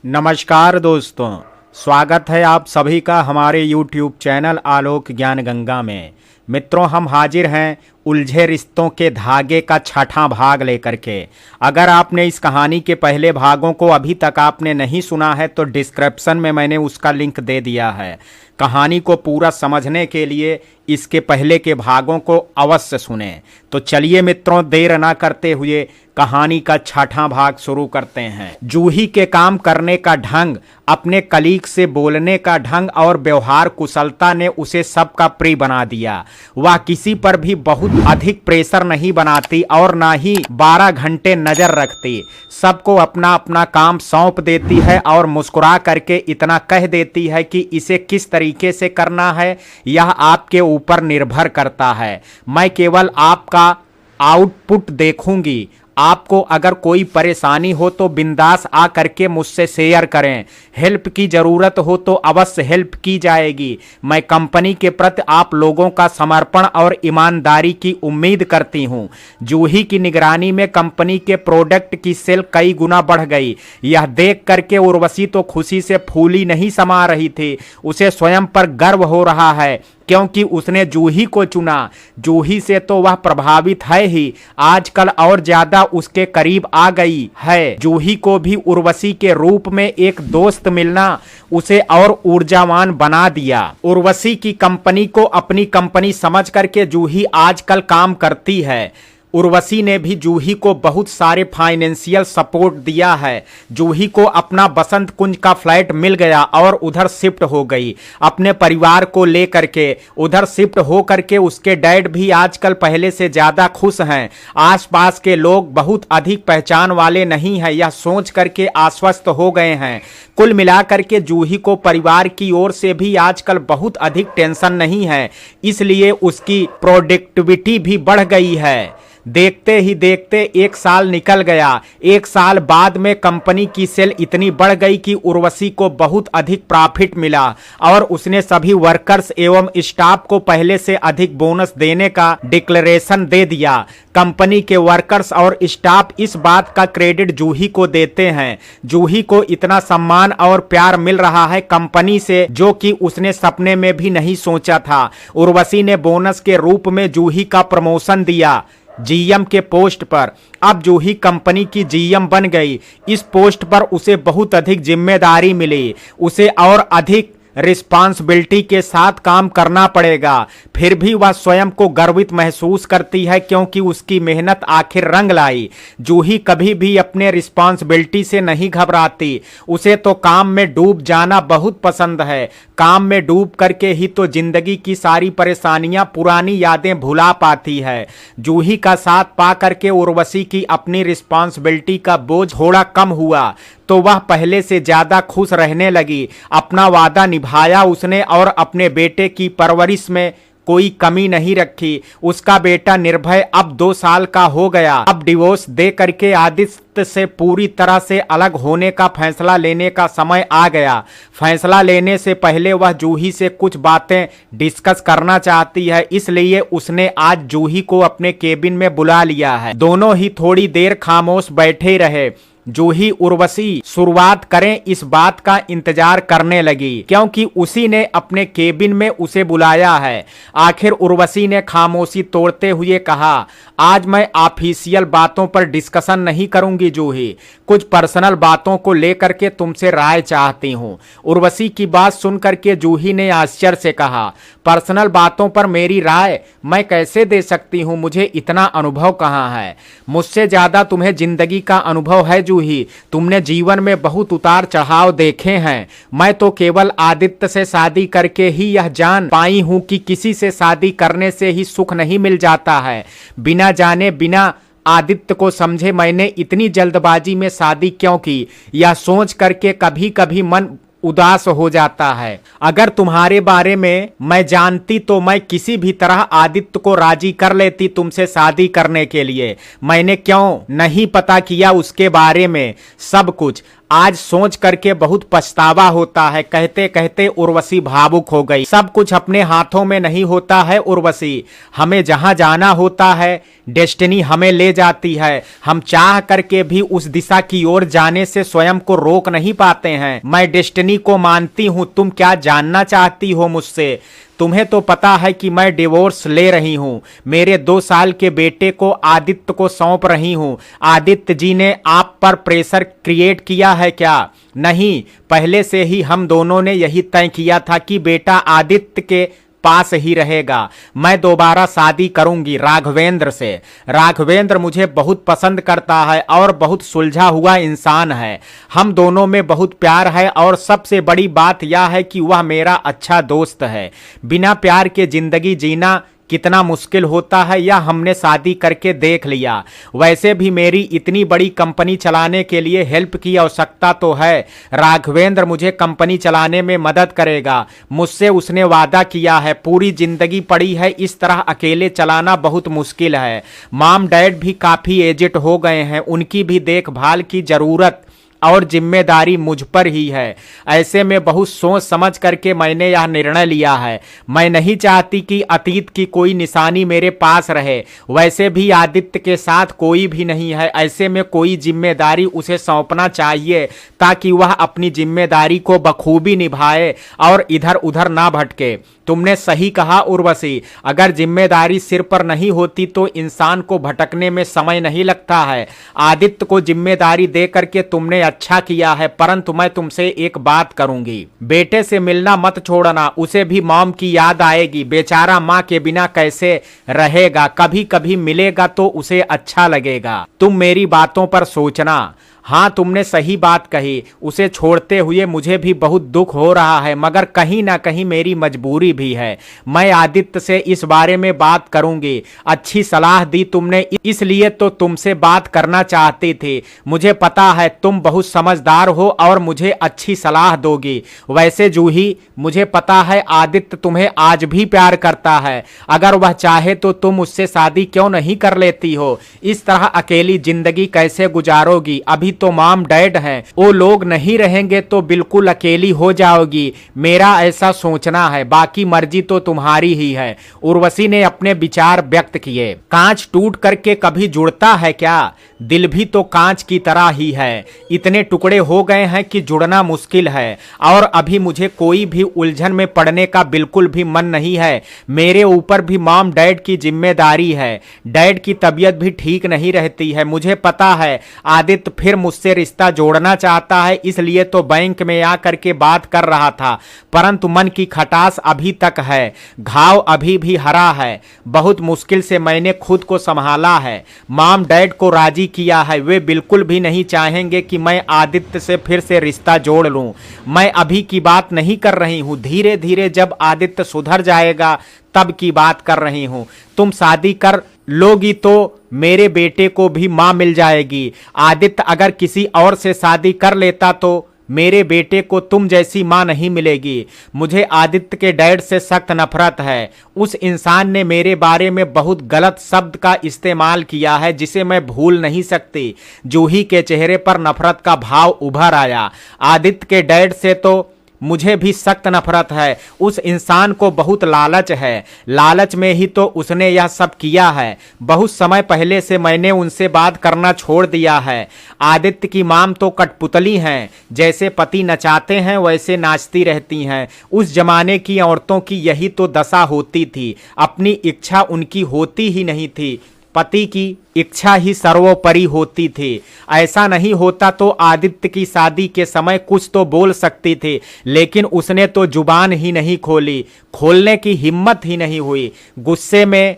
नमस्कार दोस्तों, स्वागत है आप सभी का हमारे YouTube चैनल आलोक ज्ञान गंगा में। मित्रों, हम हाजिर हैं उलझे रिश्तों के धागे का छठा भाग लेकर के। अगर आपने इस कहानी के पहले भागों को अभी तक आपने नहीं सुना है तो डिस्क्रिप्शन में मैंने उसका लिंक दे दिया है। कहानी को पूरा समझने के लिए इसके पहले के भागों को अवश्य सुनें। तो चलिए मित्रों, देर ना करते हुए कहानी का छठा भाग शुरू करते हैं। जूही के काम करने का ढंग, अपने कलीग से बोलने का ढंग और व्यवहार कुशलता ने उसे सबका प्रिय बना दिया। वह किसी पर भी बहुत अधिक प्रेशर नहीं बनाती और ना ही 12 घंटे नजर रखती। सबको अपना अपना काम सौंप देती है और मुस्कुरा करके इतना कह देती है कि इसे किस तरीके से करना है यह आपके ऊपर निर्भर करता है। मैं केवल आपका आउटपुट देखूंगी। आपको अगर कोई परेशानी हो तो बिंदास आ करके मुझसे शेयर करें। हेल्प की ज़रूरत हो तो अवश्य हेल्प की जाएगी। मैं कंपनी के प्रति आप लोगों का समर्पण और ईमानदारी की उम्मीद करती हूं। जूही की निगरानी में कंपनी के प्रोडक्ट की सेल कई गुना बढ़ गई। यह देख करके उर्वशी तो खुशी से फूली नहीं समा रही थी। उसे स्वयं पर गर्व हो रहा है क्योंकि उसने जूही को चुना। जूही से तो वह प्रभावित है ही, आजकल और ज्यादा उसके करीब आ गई है। जूही को भी उर्वशी के रूप में एक दोस्त मिलना उसे और ऊर्जावान बना दिया। उर्वशी की कंपनी को अपनी कंपनी समझ करके जूही आजकल काम करती है। उर्वशी ने भी जूही को बहुत सारे फाइनेंशियल सपोर्ट दिया है। जूही को अपना बसंत कुंज का फ्लैट मिल गया और उधर शिफ्ट हो गई। अपने परिवार को लेकर के उधर शिफ्ट हो करके उसके डैड भी आजकल पहले से ज़्यादा खुश हैं। आसपास के लोग बहुत अधिक पहचान वाले नहीं हैं, यह सोच करके आश्वस्त हो गए हैं। कुल मिलाकर के जूही को परिवार की ओर से भी आजकल बहुत अधिक टेंशन नहीं है, इसलिए उसकी प्रोडक्टिविटी भी बढ़ गई है। देखते ही देखते 1 साल निकल गया। 1 साल बाद में कंपनी की सेल इतनी बढ़ गई कि उर्वशी को बहुत अधिक प्रॉफिट मिला और उसने सभी वर्कर्स एवं स्टाफ को पहले से अधिक बोनस देने का डिक्लेरेशन दे दिया। कंपनी के वर्कर्स और स्टाफ इस बात का क्रेडिट जूही को देते हैं। जूही को इतना सम्मान और प्यार मिल रहा है कंपनी से जो कि उसने सपने में भी नहीं सोचा था। उर्वशी ने बोनस के रूप में जूही का प्रमोशन दिया जीएम के पोस्ट पर। अब जूही कंपनी की जीएम बन गई। इस पोस्ट पर उसे बहुत अधिक जिम्मेदारी मिली। उसे और अधिक रिस्पांसिबिलिटी के साथ काम करना पड़ेगा। फिर भी वह स्वयं को गर्वित महसूस करती है क्योंकि उसकी मेहनत आखिर रंग लाई। जूही कभी भी अपने रिस्पांसिबिलिटी से नहीं घबराती। उसे तो काम में डूब जाना बहुत पसंद है। काम में डूब करके ही तो जिंदगी की सारी परेशानियां, पुरानी यादें भुला पाती है। जूही का साथ पा करके उर्वशी की अपनी रिस्पांसिबिलिटी का बोझ थोड़ा कम हुआ तो वह पहले से ज्यादा खुश रहने लगी। अपना वादा निभाया उसने और अपने बेटे की परवरिश में कोई कमी नहीं रखी। उसका बेटा निर्भय अब 2 साल का हो गया। अब डिवोर्स दे करके आदित्य से पूरी तरह से अलग होने का फैसला लेने का समय आ गया। फैसला लेने से पहले वह जूही से कुछ बातें डिस्कस करना चाहती है, इसलिए उसने आज जूही को अपने केबिन में बुला लिया है। दोनों ही थोड़ी देर खामोश बैठे रहे। जूही उर्वशी शुरुआत करें इस बात का इंतजार करने लगी क्योंकि उसी ने अपने केबिन में उसे बुलाया है। आखिर उर्वशी ने खामोशी तोड़ते हुए कहा, आज मैं ऑफिशियल बातों पर डिस्कशन नहीं करूंगी जूही, कुछ पर्सनल बातों को लेकर के तुमसे राय चाहती हूँ। उर्वशी की बात सुनकर के जूही ने आश्चर्य से कहा, पर्सनल बातों पर मेरी राय मैं कैसे दे सकती हूँ? मुझे इतना अनुभव कहाँ है? मुझसे ज्यादा तुम्हें जिंदगी का अनुभव है जूही। तुमने जीवन में बहुत उतार चढ़ाव देखे हैं। मैं तो केवल आदित्य से शादी करके ही यह जान पाई हूं कि किसी से शादी करने से ही सुख नहीं मिल जाता है। बिना जाने बिना आदित्य को समझे मैंने इतनी जल्दबाजी में शादी क्यों की, यह सोच करके कभी कभी मन उदास हो जाता है। अगर तुम्हारे बारे में मैं जानती तो मैं किसी भी तरह आदित्य को राजी कर लेती तुमसे शादी करने के लिए। मैंने क्यों नहीं पता किया उसके बारे में सब कुछ। आज सोच करके बहुत पछतावा होता है। कहते कहते उर्वशी भावुक हो गई। सब कुछ अपने हाथों में नहीं होता है उर्वशी, हमें जहां जाना होता है डेस्टिनी हमें ले जाती है। हम चाह करके भी उस दिशा की ओर जाने से स्वयं को रोक नहीं पाते हैं। मैं डेस्टिनी को मानती हूं। तुम क्या जानना चाहती हो मुझसे? तुम्हें तो पता है कि मैं डिवोर्स ले रही हूं। मेरे 2 साल के बेटे को आदित्य को सौंप रही हूं। आदित्य जी ने आप पर प्रेशर क्रिएट किया है क्या? नहीं, पहले से ही हम दोनों ने यही तय किया था कि बेटा आदित्य के पास ही रहेगा। मैं दोबारा शादी करूंगी राघवेंद्र से। राघवेंद्र मुझे बहुत पसंद करता है और बहुत सुलझा हुआ इंसान है। हम दोनों में बहुत प्यार है और सबसे बड़ी बात यह है कि वह मेरा अच्छा दोस्त है। बिना प्यार के जिंदगी जीना कितना मुश्किल होता है यह हमने शादी करके देख लिया। वैसे भी मेरी इतनी बड़ी कंपनी चलाने के लिए हेल्प की आवश्यकता तो है। राघवेंद्र मुझे कंपनी चलाने में मदद करेगा। मुझसे उसने वादा किया है। पूरी जिंदगी पड़ी है, इस तरह अकेले चलाना बहुत मुश्किल है। मॉम डैड भी काफी एजेड हो गए हैं, उनकी भी देखभाल की जरूरत और जिम्मेदारी मुझ पर ही है। ऐसे में बहुत सोच समझ करके मैंने यह निर्णय लिया है। मैं नहीं चाहती कि अतीत की कोई निशानी मेरे पास रहे। वैसे भी आदित्य के साथ कोई भी नहीं है। ऐसे में कोई जिम्मेदारी उसे सौंपना चाहिए ताकि वह अपनी जिम्मेदारी को बखूबी निभाए और इधर उधर ना भटके। तुमने सही कहा उर्वशी, अगर जिम्मेदारी सिर पर नहीं होती तो इंसान को भटकने में समय नहीं लगता है। आदित्य को जिम्मेदारी दे करके तुमने अच्छा किया है, परंतु मैं तुमसे एक बात करूंगी। बेटे से मिलना मत छोड़ना, उसे भी मॉम की याद आएगी। बेचारा माँ के बिना कैसे रहेगा, कभी कभी मिलेगा तो उसे अच्छा लगेगा। तुम मेरी बातों पर सोचना। हाँ, तुमने सही बात कही। उसे छोड़ते हुए मुझे भी बहुत दुख हो रहा है, मगर कहीं ना कहीं मेरी मजबूरी भी है। मैं आदित्य से इस बारे में बात करूंगी। अच्छी सलाह दी तुमने, इसलिए तो तुमसे बात करना चाहती थी। मुझे पता है तुम बहुत समझदार हो और मुझे अच्छी सलाह दोगी। वैसे जूही, मुझे पता है आदित्य तुम्हें आज भी प्यार करता है। अगर वह चाहे तो तुम उससे शादी क्यों नहीं कर लेती हो? इस तरह अकेली जिंदगी कैसे गुजारोगी? अभी तो मॉम डैड हैं, वो लोग नहीं रहेंगे तो बिल्कुल अकेली हो जाओगी। मेरा ऐसा सोचना है, बाकी मर्जी तो तुम्हारी ही है। उर्वशी ने अपने विचार व्यक्त किए। कांच टूट करके कभी जुड़ता है क्या? दिल भी तो कांच की तरह ही है। इतने टुकड़े हो गए हैं कि जुड़ना मुश्किल है और अभी मुझे कोई भी उलझन में पड़ने का बिल्कुल भी मन नहीं है। मेरे ऊपर भी मॉम डैड की जिम्मेदारी है। डैड की तबीयत भी ठीक नहीं रहती है। मुझे पता है आदित्य फिर मुझसे रिश्ता जोड़ना चाहता है, इसलिए तो बैंक में आकर के बात कर रहा था, परंतु मन की खटास अभी तक है। घाव अभी भी हरा है। बहुत मुश्किल से मैंने खुद को संभाला है। मॉम डैड को राजी किया है। वे बिल्कुल भी नहीं चाहेंगे कि मैं आदित्य से फिर से रिश्ता जोड़ लूं। मैं अभी की बात नहीं कर रही हूं, धीरे धीरे जब आदित्य सुधर जाएगा तब की बात कर रही हूं। तुम शादी कर लोगी तो मेरे बेटे को भी मां मिल जाएगी। आदित्य अगर किसी और से शादी कर लेता तो मेरे बेटे को तुम जैसी मां नहीं मिलेगी। मुझे आदित्य के डैड से सख्त नफरत है। उस इंसान ने मेरे बारे में बहुत गलत शब्द का इस्तेमाल किया है जिसे मैं भूल नहीं सकती। जूही के चेहरे पर नफरत का भाव उभर आया। आदित्य के डैड से तो मुझे भी सख्त नफरत है। उस इंसान को बहुत लालच है। लालच में ही तो उसने यह सब किया है। बहुत समय पहले से मैंने उनसे बात करना छोड़ दिया है। आदित्य की माम तो कठपुतली हैं, जैसे पति नचाते हैं वैसे नाचती रहती हैं। उस जमाने की औरतों की यही तो दशा होती थी। अपनी इच्छा उनकी होती ही नहीं थी, पति की इच्छा ही सर्वोपरि होती थी। ऐसा नहीं होता तो आदित्य की शादी के समय कुछ तो बोल सकती थी, लेकिन उसने तो जुबान ही नहीं खोली, खोलने की हिम्मत ही नहीं हुई। गुस्से में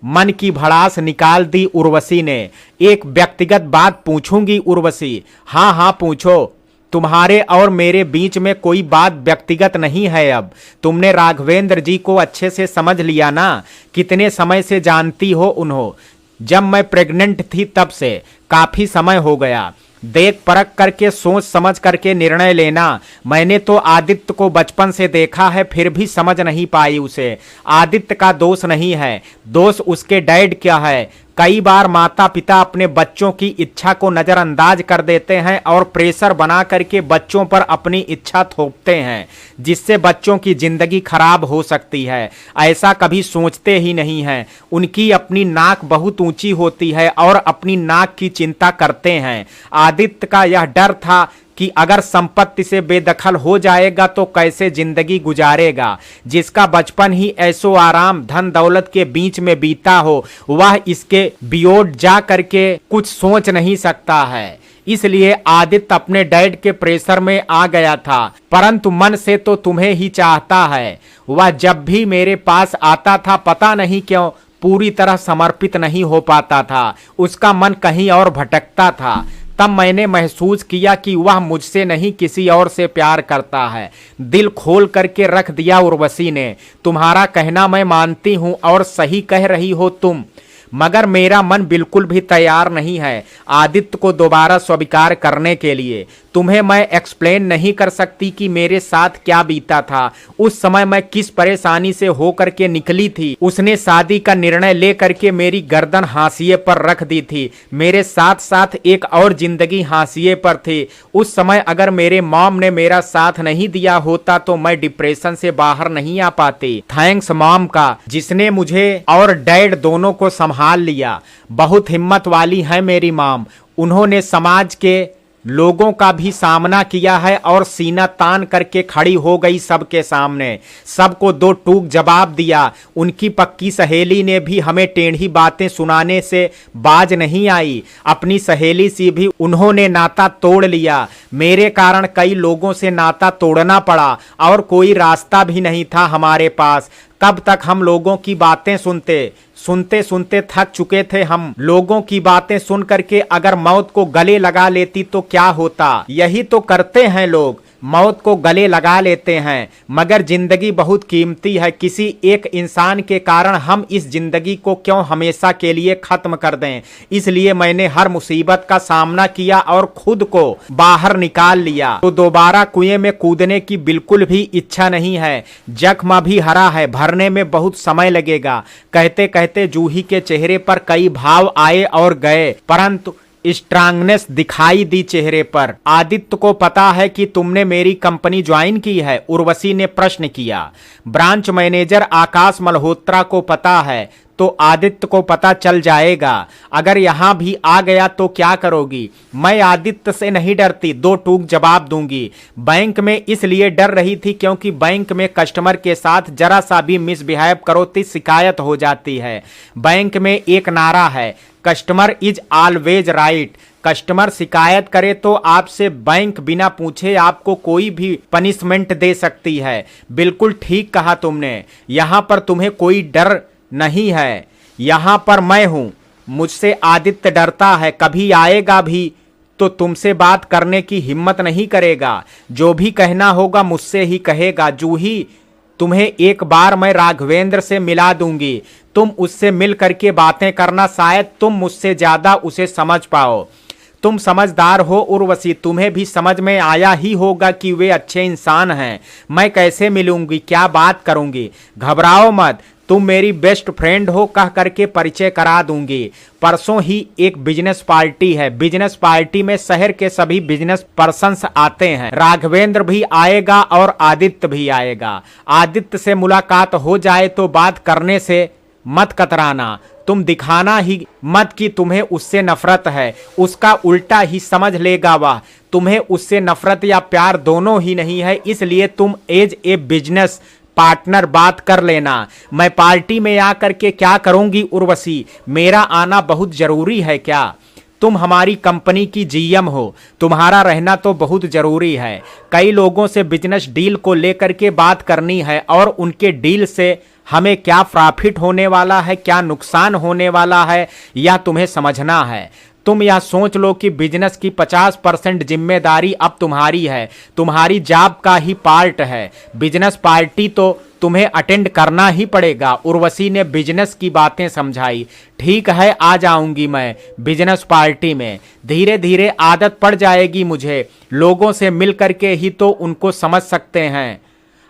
मन की भड़ास निकाल दी उर्वशी ने। एक व्यक्तिगत बात पूछूंगी उर्वशी? हाँ हाँ पूछो। तुम्हारे और मेरे बीच में कोई बात व्यक्तिगत नहीं है। अब तुमने राघवेंद्र जी को अच्छे से समझ लिया ना? कितने समय से जानती हो उन्हों? जब मैं प्रेग्नेंट थी तब से। काफी समय हो गया। देख परख करके सोच समझ करके निर्णय लेना। मैंने तो आदित्य को बचपन से देखा है, फिर भी समझ नहीं पाई उसे। आदित्य का दोष नहीं है, दोष उसके डैड क्या है। कई बार माता पिता अपने बच्चों की इच्छा को नजरअंदाज कर देते हैं और प्रेशर बना करके बच्चों पर अपनी इच्छा थोपते हैं, जिससे बच्चों की जिंदगी खराब हो सकती है। ऐसा कभी सोचते ही नहीं हैं। उनकी अपनी नाक बहुत ऊंची होती है और अपनी नाक की चिंता करते हैं। आदित्य का यह डर था कि अगर संपत्ति से बेदखल हो जाएगा तो कैसे जिंदगी गुजारेगा। जिसका बचपन ही ऐसो आराम धन दौलत के बीच में बीता हो, वह इसके बियोड जा करके कुछ सोच नहीं सकता है। इसलिए आदित्य अपने डैड के प्रेशर में आ गया था, परंतु मन से तो तुम्हें ही चाहता है। वह जब भी मेरे पास आता था, पता नहीं क्यों पूरी तरह समर्पित नहीं हो पाता था। उसका मन कहीं और भटकता था। तब मैंने महसूस किया कि वह मुझसे नहीं किसी और से प्यार करता है। दिल खोल करके रख दिया उर्वशी ने। तुम्हारा कहना मैं मानती हूं और सही कह रही हो तुम, मगर मेरा मन बिल्कुल भी तैयार नहीं है आदित्य को दोबारा स्वीकार करने के लिए। तुम्हें मैं एक्सप्लेन नहीं कर सकती कि मेरे साथ क्या बीता था। उस समय मैं किस परेशानी से होकर के निकली थी। उसने शादी का निर्णय ले करके मेरी गर्दन हाशिए पर रख दी थी। मेरे साथ साथ एक और जिंदगी हाशिए पर थी। उस समय अगर मेरे मॉम ने मेरा साथ नहीं दिया होता तो मैं डिप्रेशन से बाहर नहीं आ पाती। थैंक्स मॉम का, जिसने मुझे और डैड दोनों को संभाल लिया। बहुत हिम्मत वाली है मेरी मॉम। उन्होंने समाज के लोगों का भी सामना किया है और सीना तान करके खड़ी हो गई सबके सामने। सबको दो टूक जवाब दिया। उनकी पक्की सहेली ने भी हमें टेढ़ी बातें सुनाने से बाज नहीं आई। अपनी सहेली से भी उन्होंने नाता तोड़ लिया। मेरे कारण कई लोगों से नाता तोड़ना पड़ा और कोई रास्ता भी नहीं था हमारे पास। कब तक हम लोगों की बातें सुनते सुनते थक चुके थे। हम लोगों की बातें सुन करके अगर मौत को गले लगा लेती तो क्या होता। यही तो करते हैं लोग, मौत को गले लगा लेते हैं। मगर जिंदगी बहुत कीमती है। किसी एक इंसान के कारण हम इस जिंदगी को क्यों हमेशा के लिए खत्म कर दें। इसलिए मैंने हर मुसीबत का सामना किया और खुद को बाहर निकाल लिया। तो दोबारा कुएं में कूदने की बिल्कुल भी इच्छा नहीं है। जख्म भी हरा है, भरने में बहुत समय लगेगा। कहते कहते जूही के चेहरे पर कई भाव आए और गए, परंतु स्ट्रांगनेस दिखाई दी चेहरे पर। आदित्य को पता है कि तुमने मेरी कंपनी ज्वाइन की है? उर्वशी ने प्रश्न किया। ब्रांच मैनेजर आकाश मल्होत्रा को पता है तो आदित्य को पता चल जाएगा। अगर यहां भी आ गया तो क्या करोगी? मैं आदित्य से नहीं डरती, दो टूक जवाब दूंगी। बैंक में इसलिए डर रही थी क्योंकि बैंक में कस्टमर के साथ जरा सा भी मिसबिहेव करो तो शिकायत हो जाती है। बैंक में एक नारा है, customer is always right. Customer शिकायत करे तो आपसे बैंक बिना पूछे आपको कोई भी पनिशमेंट दे सकती है। बिल्कुल ठीक कहा तुमने। यहां पर तुम्हें कोई डर नहीं है, यहां पर मैं हूं। मुझसे आदित्य डरता है, कभी आएगा भी तो तुमसे बात करने की हिम्मत नहीं करेगा। जो भी कहना होगा मुझसे ही कहेगा। जूही, तुम्हें एक बार मैं राघवेंद्र से मिला दूंगी। तुम उससे मिल करके बातें करना, शायद तुम मुझसे ज्यादा उसे समझ पाओ। तुम समझदार हो उर्वशी, तुम्हें भी समझ में आया ही होगा कि वे अच्छे इंसान हैं। मैं कैसे मिलूंगी, क्या बात करूंगी? घबराओ मत, तुम मेरी बेस्ट फ्रेंड हो कह करके परिचय करा दूंगी। परसों ही एक बिजनेस पार्टी है। बिजनेस पार्टी में शहर के सभी बिजनेस पर्सन्स आते हैं। राघवेंद्र भी आएगा और आदित्य भी आएगा। आदित्य से मुलाकात हो जाए तो बात करने से मत कतराना। तुम दिखाना ही मत कि तुम्हें उससे नफरत है। उसका उल्टा ही समझ लेगा वह। तुम्हें उससे नफरत या प्यार दोनों ही नहीं है। इसलिए तुम एज ए बिजनेस पार्टनर बात कर लेना। मैं पार्टी में आकर के क्या करूंगी उर्वशी? मेरा आना बहुत जरूरी है क्या? तुम हमारी कंपनी की जीएम हो, तुम्हारा रहना तो बहुत जरूरी है। कई लोगों से बिजनेस डील को लेकर के बात करनी है और उनके डील से हमें क्या प्रॉफिट होने वाला है, क्या नुकसान होने वाला है, यह तुम्हें समझना है। तुम यह सोच लो कि बिजनेस की 50% जिम्मेदारी अब तुम्हारी है। तुम्हारी जॉब का ही पार्ट है। बिजनेस पार्टी तो तुम्हें अटेंड करना ही पड़ेगा। उर्वशी ने बिजनेस की बातें समझाई। ठीक है, आ जाऊंगी मैं बिजनेस पार्टी में। धीरे धीरे आदत पड़ जाएगी मुझे। लोगों से मिल करके ही तो उनको समझ सकते हैं।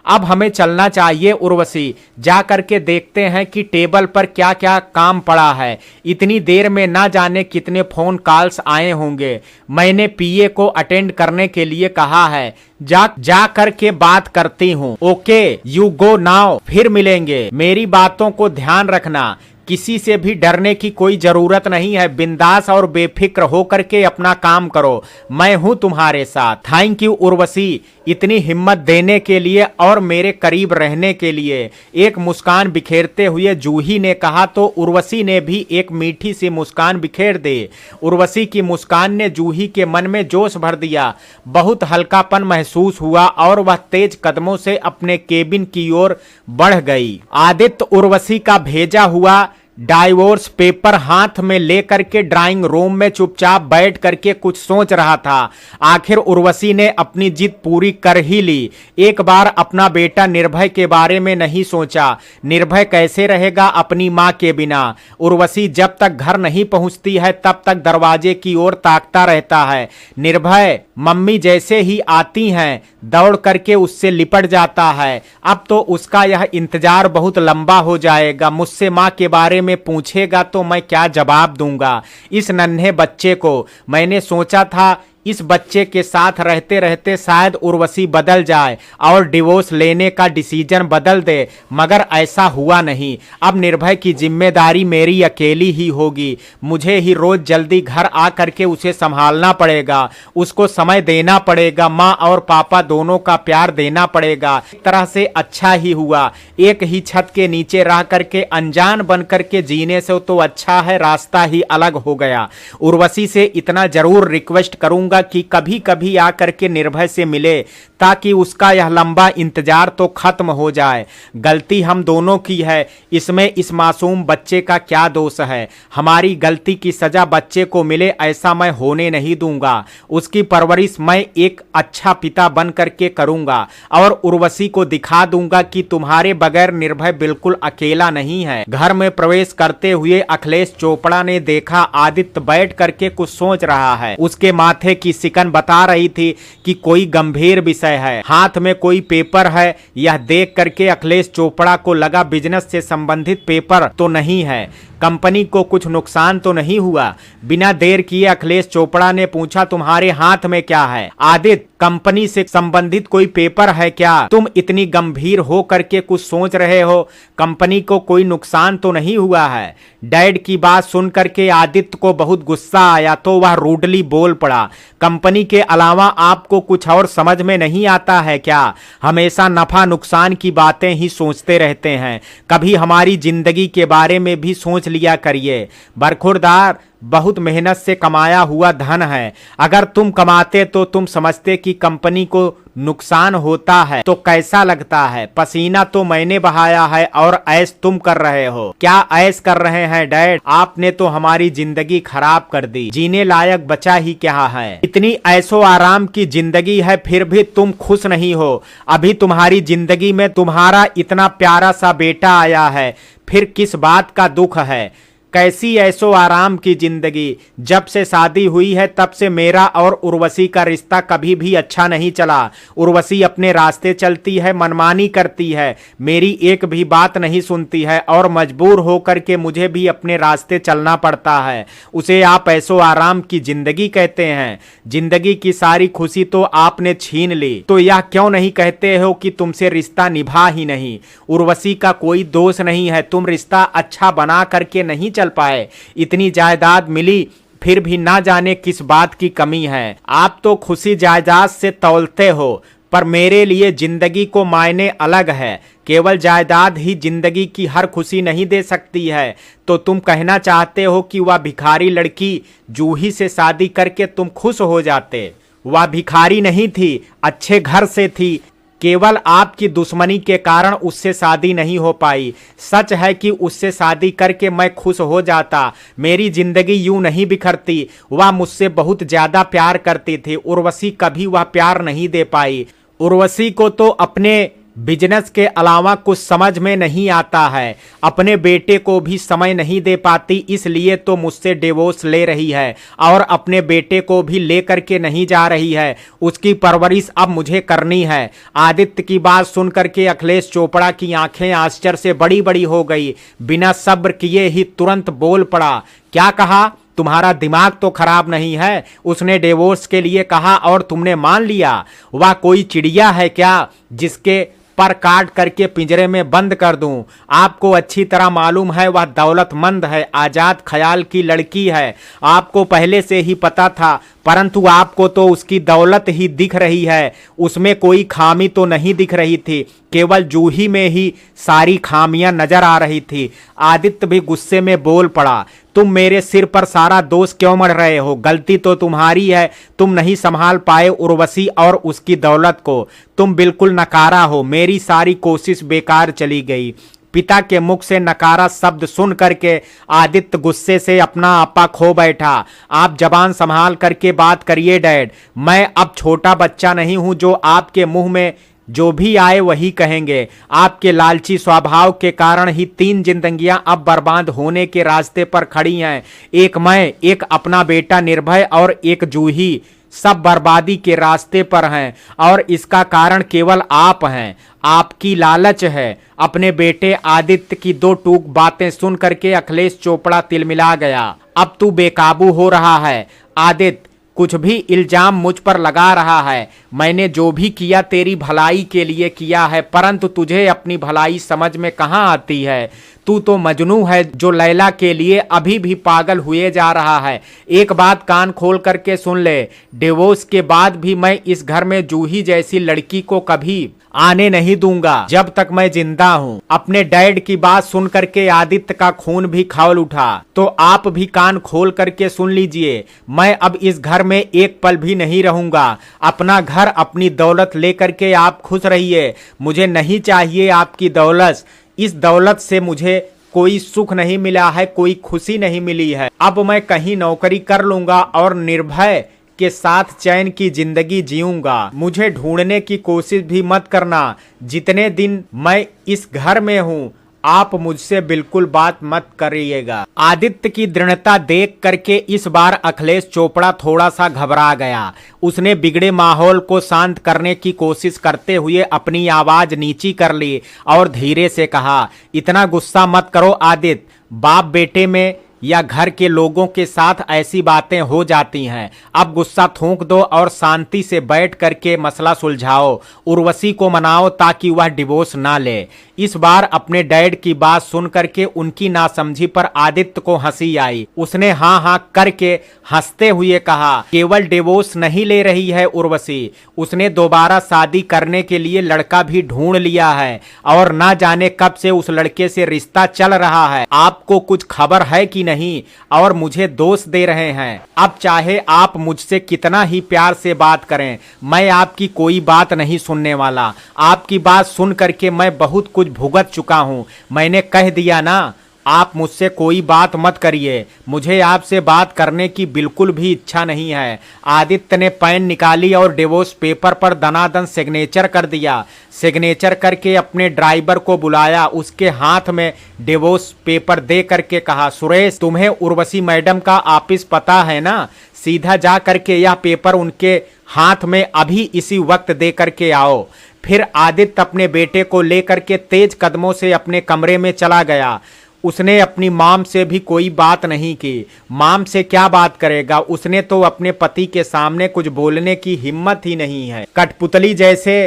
अब हमें चलना चाहिए उर्वशी, जा करके देखते हैं कि टेबल पर क्या क्या काम पड़ा है। इतनी देर में ना जाने कितने फोन कॉल्स आए होंगे। मैंने पीए को अटेंड करने के लिए कहा है। जा करके बात करती हूँ। ओके, यू गो नाउ, फिर मिलेंगे। मेरी बातों को ध्यान रखना, किसी से भी डरने की कोई जरूरत नहीं है। बिंदास और बेफिक्र होकर के अपना काम करो, मैं हूं तुम्हारे साथ। थैंक यू उर्वशी, इतनी हिम्मत देने के लिए और मेरे करीब रहने के लिए। एक मुस्कान बिखेरते हुए जूही ने कहा तो उर्वशी ने भी एक मीठी सी मुस्कान बिखेर दे। उर्वशी की मुस्कान ने जूही के मन में जोश भर दिया। बहुत हल्कापन महसूस हुआ और वह तेज कदमों से अपने केबिन की ओर बढ़ गई। आदित्य उर्वशी का भेजा हुआ डाइवोर्स पेपर हाथ में लेकर के ड्राइंग रूम में चुपचाप बैठ करके कुछ सोच रहा था। आखिर उर्वशी ने अपनी जिद पूरी कर ही ली। एक बार अपना बेटा निर्भय के बारे में नहीं सोचा। निर्भय कैसे रहेगा अपनी मां के बिना। उर्वशी जब तक घर नहीं पहुंचती है तब तक दरवाजे की ओर ताकता रहता है। निर्भय मम्मी जैसे ही आती हैं दौड़ करके उससे लिपट जाता है। अब तो उसका यह इंतजार बहुत लंबा हो जाएगा। मुझसे मां के बारे में पूछेगा तो मैं क्या जवाब दूंगा। इस नन्हे बच्चे को मैंने सोचा था इस बच्चे के साथ रहते रहते शायद उर्वशी बदल जाए और डिवोर्स लेने का डिसीजन बदल दे, मगर ऐसा हुआ नहीं। अब निर्भय की जिम्मेदारी मेरी अकेली ही होगी। मुझे ही रोज जल्दी घर आ करके उसे संभालना पड़ेगा, उसको समय देना पड़ेगा, माँ और पापा दोनों का प्यार देना पड़ेगा। एक तरह से अच्छा ही हुआ एक ही छत के नीचे रह करके अनजान बन करके जीने से तो अच्छा है रास्ता ही अलग हो गया। उर्वशी से इतना जरूर रिक्वेस्ट करूंगा कि कभी कभी आकर के निर्भय से मिले ताकि उसका यह लंबा इंतजार तो खत्म हो जाए। गलती हम दोनों की है, इसमें इस मासूम बच्चे का क्या दोष है। हमारी गलती की सजा बच्चे को मिले ऐसा मैं होने नहीं दूंगा। उसकी परवरिश मैं एक अच्छा पिता बन करके करूंगा और उर्वशी को दिखा दूंगा कि तुम्हारे बगैर निर्भय बिल्कुल अकेला नहीं है। घर में प्रवेश करते हुए अखिलेश चोपड़ा ने देखा आदित्य बैठ करके कुछ सोच रहा है। उसके माथे की सिकन बता रही थी कि कोई गंभीर विषय है। हाथ में कोई पेपर है। यह देख करके अखिलेश चोपड़ा को लगा बिजनेस से संबंधित पेपर तो नहीं है, कंपनी को कुछ नुकसान तो नहीं हुआ। बिना देर किए अखिलेश चोपड़ा ने पूछा तुम्हारे हाथ में क्या है। आदित्य कंपनी से संबंधित कोई पेपर है क्या? तुम इतनी गंभीर हो करके कुछ सोच रहे हो, कंपनी को कोई नुकसान तो नहीं हुआ है। डैड की बात सुन करके आदित्य को बहुत गुस्सा आया तो वह रूडली बोल पड़ा कंपनी के अलावा आपको कुछ और समझ में नहीं आता है क्या? हमेशा नफा नुकसान की बातें ही सोचते रहते हैं, कभी हमारी जिंदगी के बारे में भी सोच लिया करिए। बरखुरदार बहुत मेहनत से कमाया हुआ धन है। अगर तुम कमाते तो तुम समझते कि कंपनी को नुकसान होता है तो कैसा लगता है। पसीना तो मैंने बहाया है और ऐश तुम कर रहे हो। क्या ऐश कर रहे हैं डैड? आपने तो हमारी जिंदगी खराब कर दी, जीने लायक बचा ही क्या है। इतनी ऐशो आराम की जिंदगी है फिर भी तुम खुश नहीं हो। अभी तुम्हारी जिंदगी में तुम्हारा इतना प्यारा सा बेटा आया है, फिर किस बात का दुख है। कैसी ऐसो आराम की जिंदगी। जब से शादी हुई है तब से मेरा और उर्वशी का रिश्ता कभी भी अच्छा नहीं चला। उर्वशी अपने रास्ते चलती है, मनमानी करती है, मेरी एक भी बात नहीं सुनती है और मजबूर होकर के मुझे भी अपने रास्ते चलना पड़ता है। उसे आप ऐसो आराम की जिंदगी कहते हैं? जिंदगी की सारी खुशी तो आपने छीन ली, तो यह क्यों नहीं कहते हो कि तुमसे रिश्ता निभा ही नहीं। उर्वशी का कोई दोष नहीं है, तुम रिश्ता अच्छा बना करके नहीं चल पाए। इतनी जायदाद मिली फिर भी ना जाने किस बात की कमी है। आप तो खुशी जायदाद से तौलते हो, पर मेरे लिए जिंदगी को मायने अलग है। केवल जायदाद ही जिंदगी की हर खुशी नहीं दे सकती है। तो तुम कहना चाहते हो कि वह भिखारी लड़की जूही से शादी करके तुम खुश हो जाते? वह भिखारी नहीं थी, अच्छे घर से थी, केवल आपकी दुश्मनी के कारण उससे शादी नहीं हो पाई। सच है कि उससे शादी करके मैं खुश हो जाता, मेरी जिंदगी यूं नहीं बिखरती। वह मुझसे बहुत ज्यादा प्यार करती थी, उर्वशी कभी वह प्यार नहीं दे पाई। उर्वशी को तो अपने बिजनेस के अलावा कुछ समझ में नहीं आता है, अपने बेटे को भी समय नहीं दे पाती, इसलिए तो मुझसे डिवोर्स ले रही है और अपने बेटे को भी ले करके नहीं जा रही है। उसकी परवरिश अब मुझे करनी है। आदित्य की बात सुनकर के अखिलेश चोपड़ा की आंखें आश्चर्य से बड़ी बड़ी हो गई। बिना सब्र किए ही तुरंत बोल पड़ा, क्या कहा? तुम्हारा दिमाग तो खराब नहीं है? उसने डिवोर्स के लिए कहा और तुमने मान लिया? वह कोई चिड़िया है क्या जिसके पर काट करके पिंजरे में बंद कर दूं? आपको अच्छी तरह मालूम है वह दौलतमंद है, आजाद ख्याल की लड़की है। आपको पहले से ही पता था, परंतु आपको तो उसकी दौलत ही दिख रही है, उसमें कोई खामी तो नहीं दिख रही थी, केवल जूही में ही सारी खामियां नजर आ रही थी। आदित्य भी गुस्से में बोल पड़ा, तुम मेरे सिर पर सारा दोष क्यों मढ़ रहे हो? गलती तो तुम्हारी है, तुम नहीं संभाल पाए उर्वशी और उसकी दौलत को। तुम बिल्कुल नकारा हो, मेरी सारी कोशिश बेकार चली गई। पिता के मुख से नकारा शब्द सुन करके आदित्य गुस्से से अपना आपा खो बैठा। आप जबान संभाल करके बात करिए डैड, मैं अब छोटा बच्चा नहीं हूं जो आपके मुंह में जो भी आए वही कहेंगे। आपके लालची स्वभाव के कारण ही 3 जिंदगियां अब बर्बाद होने के रास्ते पर खड़ी हैं। एक मैं, एक अपना बेटा निर्भय और एक जूही, सब बर्बादी के रास्ते पर हैं और इसका कारण केवल आप हैं। आपकी लालच है। अपने बेटे आदित्य की 2 टूक बातें सुन करके अखिलेश चोपड़ा तिलमिला गया। अब तू बेकाबू हो रहा है आदित्य, कुछ भी इल्जाम मुझ पर लगा रहा है। मैंने जो भी किया तेरी भलाई के लिए किया है, परंतु तुझे अपनी भलाई समझ में कहाँ आती है। तू तो मजनू है जो लैला के लिए अभी भी पागल हुए जा रहा है। एक बात कान खोल करके सुन ले, डिवोर्स के बाद भी मैं इस घर में जूही जैसी लड़की को कभी आने नहीं दूंगा जब तक मैं जिंदा हूँ। अपने डैड की बात सुन करके आदित्य का खून भी खौल उठा। तो आप भी कान खोल करके सुन लीजिए, मैं अब इस घर में एक पल भी नहीं रहूंगा। अपना घर, अपनी दौलत लेकर के आप खुश रहिए, मुझे नहीं चाहिए आपकी दौलत। इस दौलत से मुझे कोई सुख नहीं मिला है, कोई खुशी नहीं मिली है। अब मैं कहीं नौकरी कर लूंगा और निर्भय के साथ चैन की जिंदगी जीऊंगा। मुझे ढूंढने की कोशिश भी मत करना। जितने दिन मैं इस घर में हूँ आप मुझसे बिल्कुल बात मत करिएगा। आदित्य की दृढ़ता देख करके इस बार अखिलेश चोपड़ा थोड़ा सा घबरा गया। उसने बिगड़े माहौल को शांत करने की कोशिश करते हुए अपनी आवाज नीची कर ली और धीरे से कहा, इतना गुस्सा मत करो आदित्य, बाप बेटे में या घर के लोगों के साथ ऐसी बातें हो जाती हैं। अब गुस्सा थूक दो और शांति से बैठ करके मसला सुलझाओ। उर्वशी को मनाओ ताकि वह डिवोर्स ना ले। इस बार अपने डैड की बात सुन करके उनकी नासमझी पर आदित्य को हंसी आई। उसने हाँ हाँ करके हंसते हुए कहा, केवल डिवोर्स नहीं ले रही है उर्वशी, उसने दोबारा शादी करने के लिए लड़का भी ढूंढ लिया है और ना जाने कब से उस लड़के से रिश्ता चल रहा है। आपको कुछ खबर है कि नहीं? और मुझे दोष दे रहे हैं। अब चाहे आप मुझसे कितना ही प्यार से बात करें, मैं आपकी कोई बात नहीं सुनने वाला। आपकी बात सुन करके मैं बहुत कुछ भुगत चुका हूं। मैंने कह दिया ना, आप मुझसे कोई बात मत करिए, मुझे आपसे बात करने की बिल्कुल भी इच्छा नहीं है। आदित्य ने पेन निकाली और डिवोर्स पेपर पर दनादन सिग्नेचर कर दिया। सिग्नेचर करके अपने ड्राइवर को बुलाया, उसके हाथ में डिवोर्स पेपर दे करके कहा, सुरेश, तुम्हें उर्वशी मैडम का ऑफिस पता है ना? सीधा जा करके यह पेपर उनके हाथ में अभी इसी वक्त दे करके आओ। फिर आदित्य अपने बेटे को लेकर के तेज कदमों से अपने कमरे में चला गया। उसने अपनी माम से भी कोई बात नहीं की। माम से क्या बात करेगा? उसने तो अपने पति के सामने कुछ बोलने की हिम्मत ही नहीं है। कठपुतली जैसे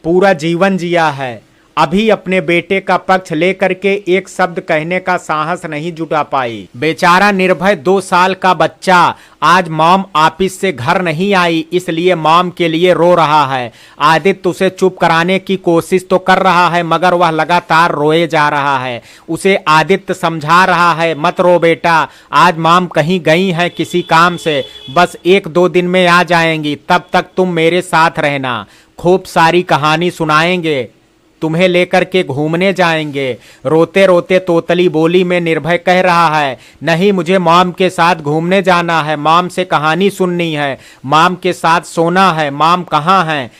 पूरा जीवन जिया है, अभी अपने बेटे का पक्ष लेकर के एक शब्द कहने का साहस नहीं जुटा पाई। बेचारा निर्भय 2 साल का बच्चा आज मॉम ऑफिस से घर नहीं आई, इसलिए मॉम के लिए रो रहा है। आदित्य उसे चुप कराने की कोशिश तो कर रहा है, मगर वह लगातार रोए जा रहा है। उसे आदित्य समझा रहा है, मत रो बेटा, आज मॉम कहीं गई हैं किसी काम से, बस 1-2 दिन में आ जाएंगी, तब तक तुम मेरे साथ रहना, खूब सारी कहानी सुनाएंगे, तुम्हें लेकर के घूमने जाएंगे। रोते रोते तोतली बोली में निर्भय कह रहा है, नहीं, मुझे मॉम के साथ घूमने जाना है, मॉम से कहानी सुननी है, मॉम के साथ सोना है। मॉम कहाँ हैं?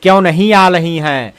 क्यों नहीं आ रही हैं?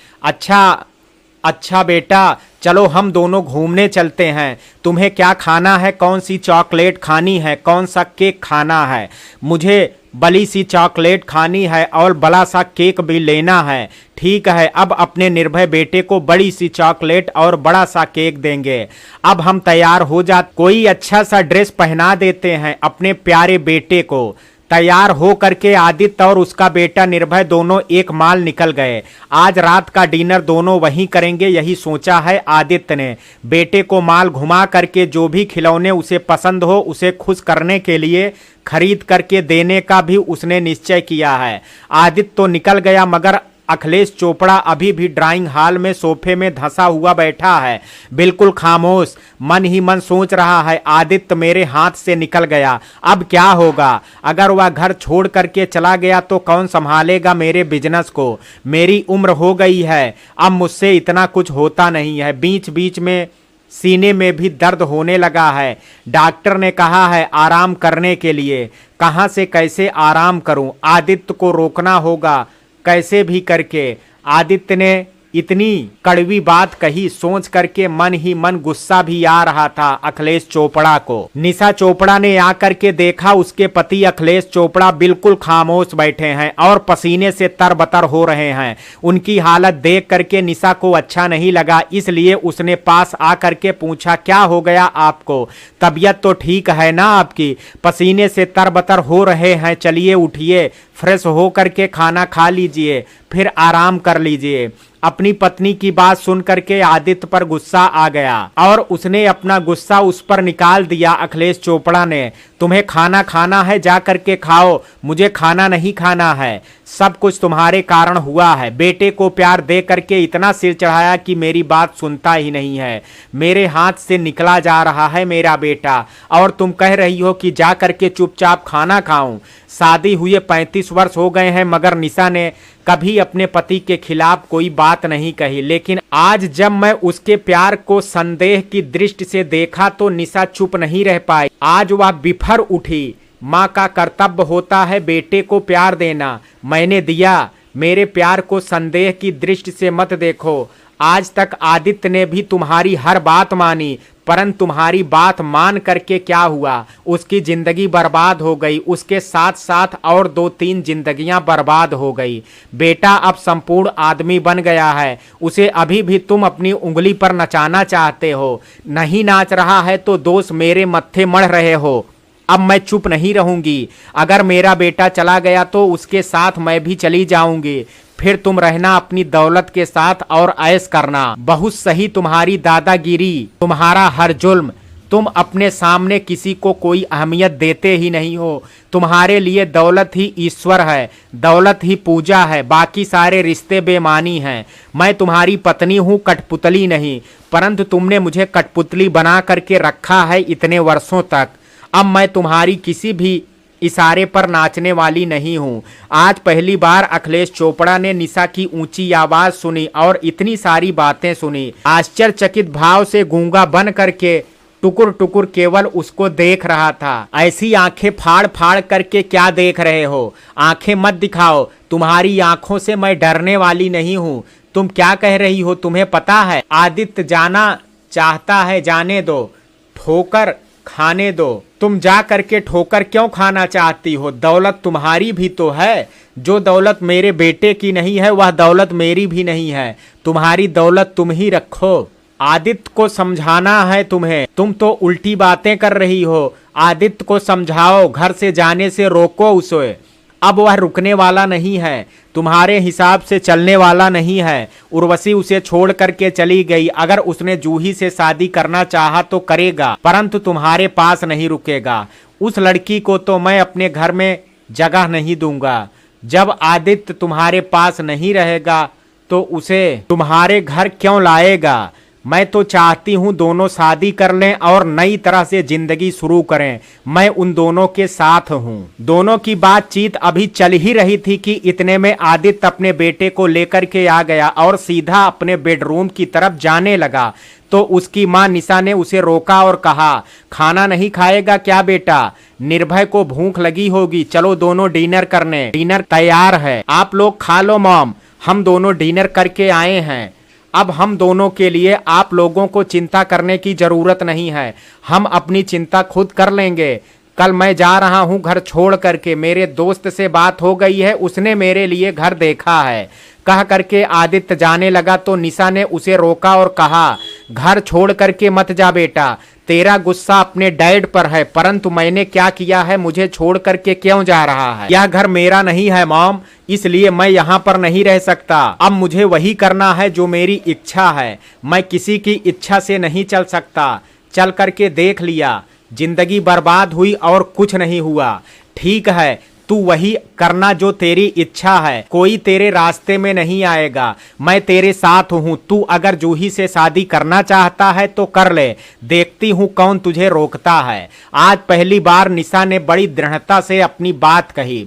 अच्छा बेटा, चलो हम दोनों घूमने चलते हैं। तुम्हें क्या खाना है? कौन सी चॉकलेट खानी है? कौन सा केक खाना है? मुझे बड़ी सी चॉकलेट खानी है और बड़ा सा केक भी लेना है। ठीक है, अब अपने निर्भय बेटे को बड़ी सी चॉकलेट और बड़ा सा केक देंगे। अब हम तैयार हो जा, कोई अच्छा सा ड्रेस पहना देते हैं अपने प्यारे बेटे को। तैयार हो करके आदित्य और उसका बेटा निर्भय दोनों एक माल निकल गए। आज रात का डिनर दोनों वहीं करेंगे, यही सोचा है आदित्य ने। बेटे को माल घुमा करके जो भी खिलौने उसे पसंद हो उसे खुश करने के लिए खरीद करके देने का भी उसने निश्चय किया है। आदित्य तो निकल गया, मगर अखिलेश चोपड़ा अभी भी ड्राइंग हॉल में सोफे में धंसा हुआ बैठा है, बिल्कुल खामोश। मन ही मन सोच रहा है, आदित्य मेरे हाथ से निकल गया, अब क्या होगा? अगर वह घर छोड़ करके चला गया तो कौन संभालेगा मेरे बिजनेस को? मेरी उम्र हो गई है, अब मुझसे इतना कुछ होता नहीं है। बीच बीच में सीने में भी दर्द होने लगा है। डॉक्टर ने कहा है आराम करने के लिए। कहाँ से कैसे आराम करूं? आदित्य को रोकना होगा कैसे भी करके। आदित्य ने इतनी कड़वी बात कही, सोच करके मन ही मन गुस्सा भी आ रहा था अखिलेश चोपड़ा को। निशा चोपड़ा ने आकर के देखा उसके पति अखिलेश चोपड़ा बिल्कुल खामोश बैठे हैं और पसीने से तरबतर हो रहे हैं। उनकी हालत देख करके निशा को अच्छा नहीं लगा, इसलिए उसने पास आकर के पूछा, क्या हो गया आपको? तबीयत तो ठीक है ना आपकी? पसीने से तरबतर हो रहे हैं, चलिए उठिए, फ्रेश हो करके खाना खा लीजिए, फिर आराम कर लीजिए। अपनी पत्नी की बात सुन करके आदित्य पर गुस्सा आ गया और उसने अपना गुस्सा उस पर निकाल दिया। अखिलेश चोपड़ा ने, तुम्हें खाना खाना है जा करके खाओ, मुझे खाना नहीं खाना है। सब कुछ तुम्हारे कारण हुआ है। बेटे को प्यार दे करके इतना सिर चढ़ाया कि मेरी बात सुनता ही नहीं है। मेरे हाथ से निकला जा रहा है मेरा बेटा और तुम कह रही हो कि जा करके चुपचाप खाना खाऊं। शादी हुए 35 वर्ष हो गए हैं, मगर निशा ने कभी अपने पति के खिलाफ कोई बात नहीं कही। लेकिन आज जब मैं उसके प्यार को संदेह की दृष्टि से देखा तो निशा चुप नहीं रह पाई। आज वह बिफर उठी। माँ का कर्तव्य होता है बेटे को प्यार देना, मैंने दिया। मेरे प्यार को संदेह की दृष्टि से मत देखो। आज तक आदित्य ने भी तुम्हारी हर बात मानी, परंतु तुम्हारी बात मान करके क्या हुआ? उसकी जिंदगी बर्बाद हो गई, उसके साथ साथ और 2-3 जिंदगियां बर्बाद हो गई। बेटा अब संपूर्ण आदमी बन गया है, उसे अभी भी तुम अपनी उंगली पर नचाना चाहते हो। नहीं नाच रहा है तो दोष मेरे मत्थे मढ़ रहे हो। अब मैं चुप नहीं रहूंगी। अगर मेरा बेटा चला गया तो उसके साथ मैं भी चली जाऊंगी। फिर तुम रहना अपनी दौलत के साथ और ऐश करना। बहुत सही तुम्हारी दादागिरी, तुम्हारा हर जुल्म। तुम अपने सामने किसी को कोई अहमियत देते ही नहीं हो। तुम्हारे लिए दौलत ही ईश्वर है, दौलत ही पूजा है, बाकी सारे रिश्ते बेमानी हैं। मैं तुम्हारी पत्नी हूँ, कठपुतली नहीं, परंतु तुमने मुझे कठपुतली बना करके रखा है इतने वर्षों तक। अब मैं तुम्हारी किसी भी इशारे पर नाचने वाली नहीं हूँ। आज पहली बार अखिलेश चोपड़ा ने निशा की ऊंची आवाज सुनी और इतनी सारी बातें सुनी। आश्चर्यचकित भाव से गूंगा बन करके टुकुर टुकुर केवल उसको देख रहा था। ऐसी आंखें फाड़ फाड़ करके क्या देख रहे हो? आंखें मत दिखाओ, तुम्हारी आंखों से मैं डरने वाली नहीं हूँ। तुम क्या कह रही हो? तुम्हें पता है आदित्य जाना चाहता है, जाने दो, ठोकर खाने दो। तुम जा करके ठोकर क्यों खाना चाहती हो? दौलत तुम्हारी भी तो है। जो दौलत मेरे बेटे की नहीं है वह दौलत मेरी भी नहीं है। तुम्हारी दौलत तुम ही रखो। आदित्य को समझाना है तुम्हें, तुम तो उल्टी बातें कर रही हो। आदित्य को समझाओ, घर से जाने से रोको उसे। अब वह रुकने वाला नहीं है, तुम्हारे हिसाब से चलने वाला नहीं है। उर्वशी उसे छोड़ करके चली गई। अगर उसने जूही से शादी करना चाहा तो करेगा, परंतु तुम्हारे पास नहीं रुकेगा। उस लड़की को तो मैं अपने घर में जगह नहीं दूंगा। जब आदित्य तुम्हारे पास नहीं रहेगा तो उसे तुम्हारे घर क्यों लाएगा? मैं तो चाहती हूँ दोनों शादी कर लें और नई तरह से जिंदगी शुरू करें। मैं उन दोनों के साथ हूँ। दोनों की बातचीत अभी चल ही रही थी कि इतने में आदित्य अपने बेटे को लेकर के आ गया और सीधा अपने बेडरूम की तरफ जाने लगा। तो उसकी माँ निशा ने उसे रोका और कहा, खाना नहीं खाएगा क्या बेटा? निर्भय को भूख लगी होगी, चलो दोनों डिनर करने। डिनर तैयार है, आप लोग खा लो मॉम। हम दोनों डिनर करके आए हैं। अब हम दोनों के लिए आप लोगों को चिंता करने की जरूरत नहीं है, हम अपनी चिंता खुद कर लेंगे। कल मैं जा रहा हूं घर छोड़ करके, मेरे दोस्त से बात हो गई है, उसने मेरे लिए घर देखा है। कह करके आदित्य जाने लगा तो निशा ने उसे रोका और कहा, घर छोड़ करके मत जा बेटा, तेरा गुस्सा अपने डैड पर है, परंतु मैंने क्या किया है, मुझे छोड़ करके क्यों जा रहा है? यह घर मेरा नहीं है मॉम, इसलिए मैं यहाँ पर नहीं रह सकता। अब मुझे वही करना है जो मेरी इच्छा है, मैं किसी की इच्छा से नहीं चल सकता। चल करके देख लिया, जिंदगी बर्बाद हुई और कुछ नहीं हुआ। ठीक है, तू वही करना जो तेरी इच्छा है, कोई तेरे रास्ते में नहीं आएगा, मैं तेरे साथ हूं। तू अगर जूही से शादी करना चाहता है तो कर ले, देखती हूं कौन तुझे रोकता है। आज पहली बार निशा ने बड़ी दृढ़ता से अपनी बात कही।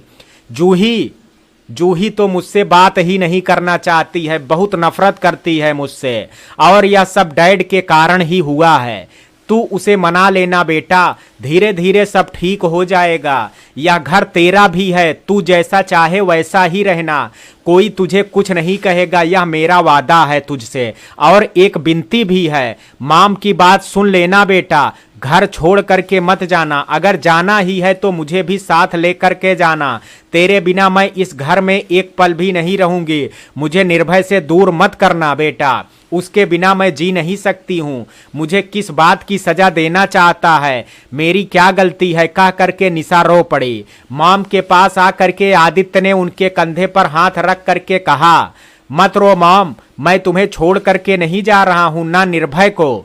जूही तो मुझसे बात ही नहीं करना चाहती है, बहुत नफरत करती है मुझसे, और यह सब डैड के कारण ही हुआ है। तू उसे मना लेना बेटा, धीरे धीरे सब ठीक हो जाएगा। यह घर तेरा भी है, तू जैसा चाहे वैसा ही रहना, कोई तुझे कुछ नहीं कहेगा, यह मेरा वादा है तुझसे। और एक विनती भी है, माम की बात सुन लेना बेटा, घर छोड़ करके मत जाना, अगर जाना ही है तो मुझे भी साथ लेकर के जाना। तेरे बिना मैं इस घर में एक पल भी नहीं रहूंगी, मुझे निर्भय से दूर मत करना बेटा, उसके बिना मैं जी नहीं सकती हूँ। मुझे किस बात की सजा देना चाहता है, मेरी क्या गलती है? कह करके निशा रो पड़ी। मॉम के पास आकर के आदित्य ने उनके कंधे पर हाथ रख करके कहा, मत रो मॉम, मैं तुम्हें छोड़ करके नहीं जा रहा हूँ, ना निर्भय को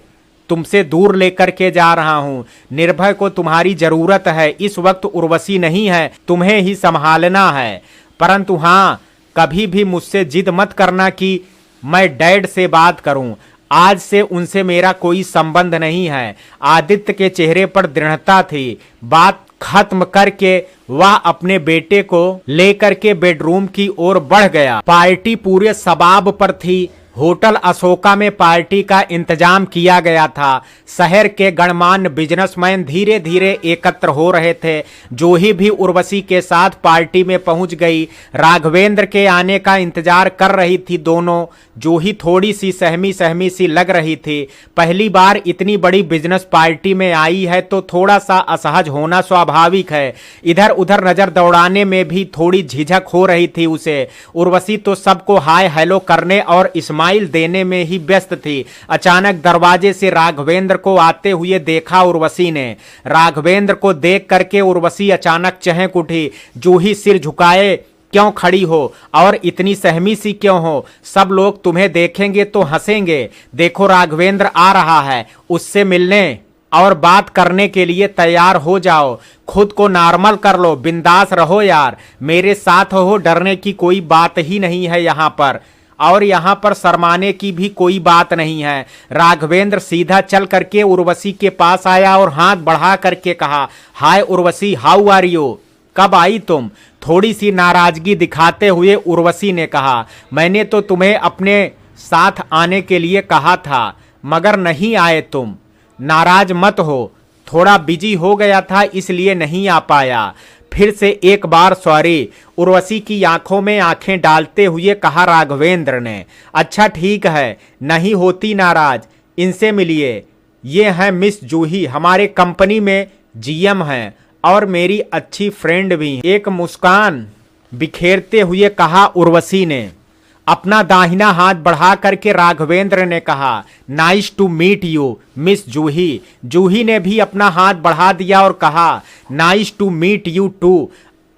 तुमसे दूर लेकर के जा रहा हूं। निर्भय को तुम्हारी जरूरत है, इस वक्त उर्वशी नहीं है, तुम्हें ही संभालना है। परंतु हाँ, कभी भी मुझसे जिद मत करना कि मैं डैड से बात करूं, आज से उनसे मेरा कोई संबंध नहीं है। आदित्य के चेहरे पर दृढ़ता थी। बात खत्म करके वह अपने बेटे को लेकर के बेडरूम की ओर बढ़ गया। पार्टी पूरे शबाब पर थी। होटल अशोका में पार्टी का इंतजाम किया गया था। शहर के गणमान्य बिजनेसमैन धीरे धीरे एकत्र हो रहे थे। जूही भी उर्वशी के साथ पार्टी में पहुंच गई। राघवेंद्र के आने का इंतजार कर रही थी दोनों। जूही थोड़ी सी सहमी सहमी सी लग रही थी, पहली बार इतनी बड़ी बिजनेस पार्टी में आई है तो थोड़ा सा असहज होना स्वाभाविक है। इधर उधर नजर दौड़ाने में भी थोड़ी झिझक हो रही थी उसे। उर्वशी तो सबको हाय हेलो करने और इस्माइल देने में ही व्यस्त थी। अचानक दरवाजे से राघवेंद्र को आते हुए देखा उर्वशी ने। राघवेंद्र को देख करके उर्वशी अचानक चहक उठी। जूही सिर झुकाए क्यों खड़ी हो और इतनी सहमी सी क्यों हो? सब लोग तुम्हें देखेंगे तो हंसेंगे। देखो राघवेंद्र आ रहा है, उससे मिलने और बात करने के लिए तैयार हो जाओ। खुद को नॉर्मल कर लो, बिंदास रहो यार, मेरे साथ हो, डरने की कोई बात ही नहीं है यहाँ पर, और यहाँ पर शर्माने की भी कोई बात नहीं है। राघवेंद्र सीधा चल करके उर्वशी के पास आया और हाथ बढ़ा करके कहा, हाय उर्वशी, हाउ आर यू? कब आई तुम? थोड़ी सी नाराजगी दिखाते हुए उर्वशी ने कहा, मैंने तो तुम्हें अपने साथ आने के लिए कहा था मगर नहीं आए तुम। नाराज मत हो, थोड़ा बिजी हो गया था इसलिए नहीं आ पाया। फिर से एक बार सॉरी, उर्वशी की आंखों में आंखें डालते हुए कहा राघवेंद्र ने। अच्छा ठीक है, नहीं होती नाराज, इनसे मिलिए, ये हैं मिस जूही, हमारे कंपनी में जीएम हैं और मेरी अच्छी फ्रेंड भी। एक मुस्कान बिखेरते हुए कहा उर्वशी ने। अपना दाहिना हाथ बढ़ा करके राघवेंद्र ने कहा, nice to meet you miss Juhi. Juhi ने भी अपना हाथ बढ़ा दिया और कहा, nice to meet you too.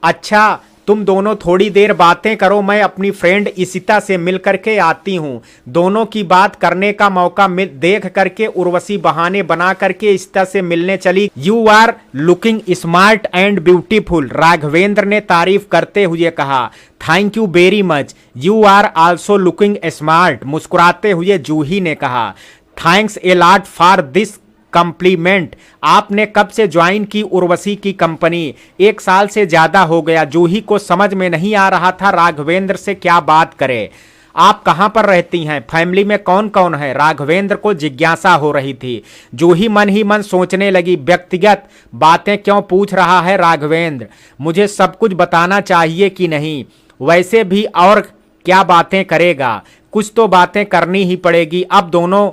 अच्छा तुम दोनों थोड़ी देर बातें करो, मैं अपनी फ्रेंड इशिता से मिल करके आती हूँ। दोनों की बात करने का मौका देख करके उर्वशी बहाने बना करके इशिता से मिलने चली। You are looking smart and beautiful, Raghavendra ने तारीफ करते हुए कहा। Thank you very much, you are also looking smart, मुस्कुराते हुए जूही ने कहा। Thanks a lot for this compliment. आपने कब से ज्वाइन की उर्वशी की कंपनी? 1 साल से ज्यादा हो गया। जूही को समझ में नहीं आ रहा था राघवेंद्र से क्या बात करे। आप कहां पर रहती हैं? फैमिली में कौन कौन है? राघवेंद्र को जिज्ञासा हो रही थी। जूही मन ही मन सोचने लगी, व्यक्तिगत बातें क्यों पूछ रहा है राघवेंद्र, मुझे सब कुछ बताना चाहिए कि नहीं? वैसे भी और क्या बातें करेगा, कुछ तो बातें करनी ही पड़ेगी। अब दोनों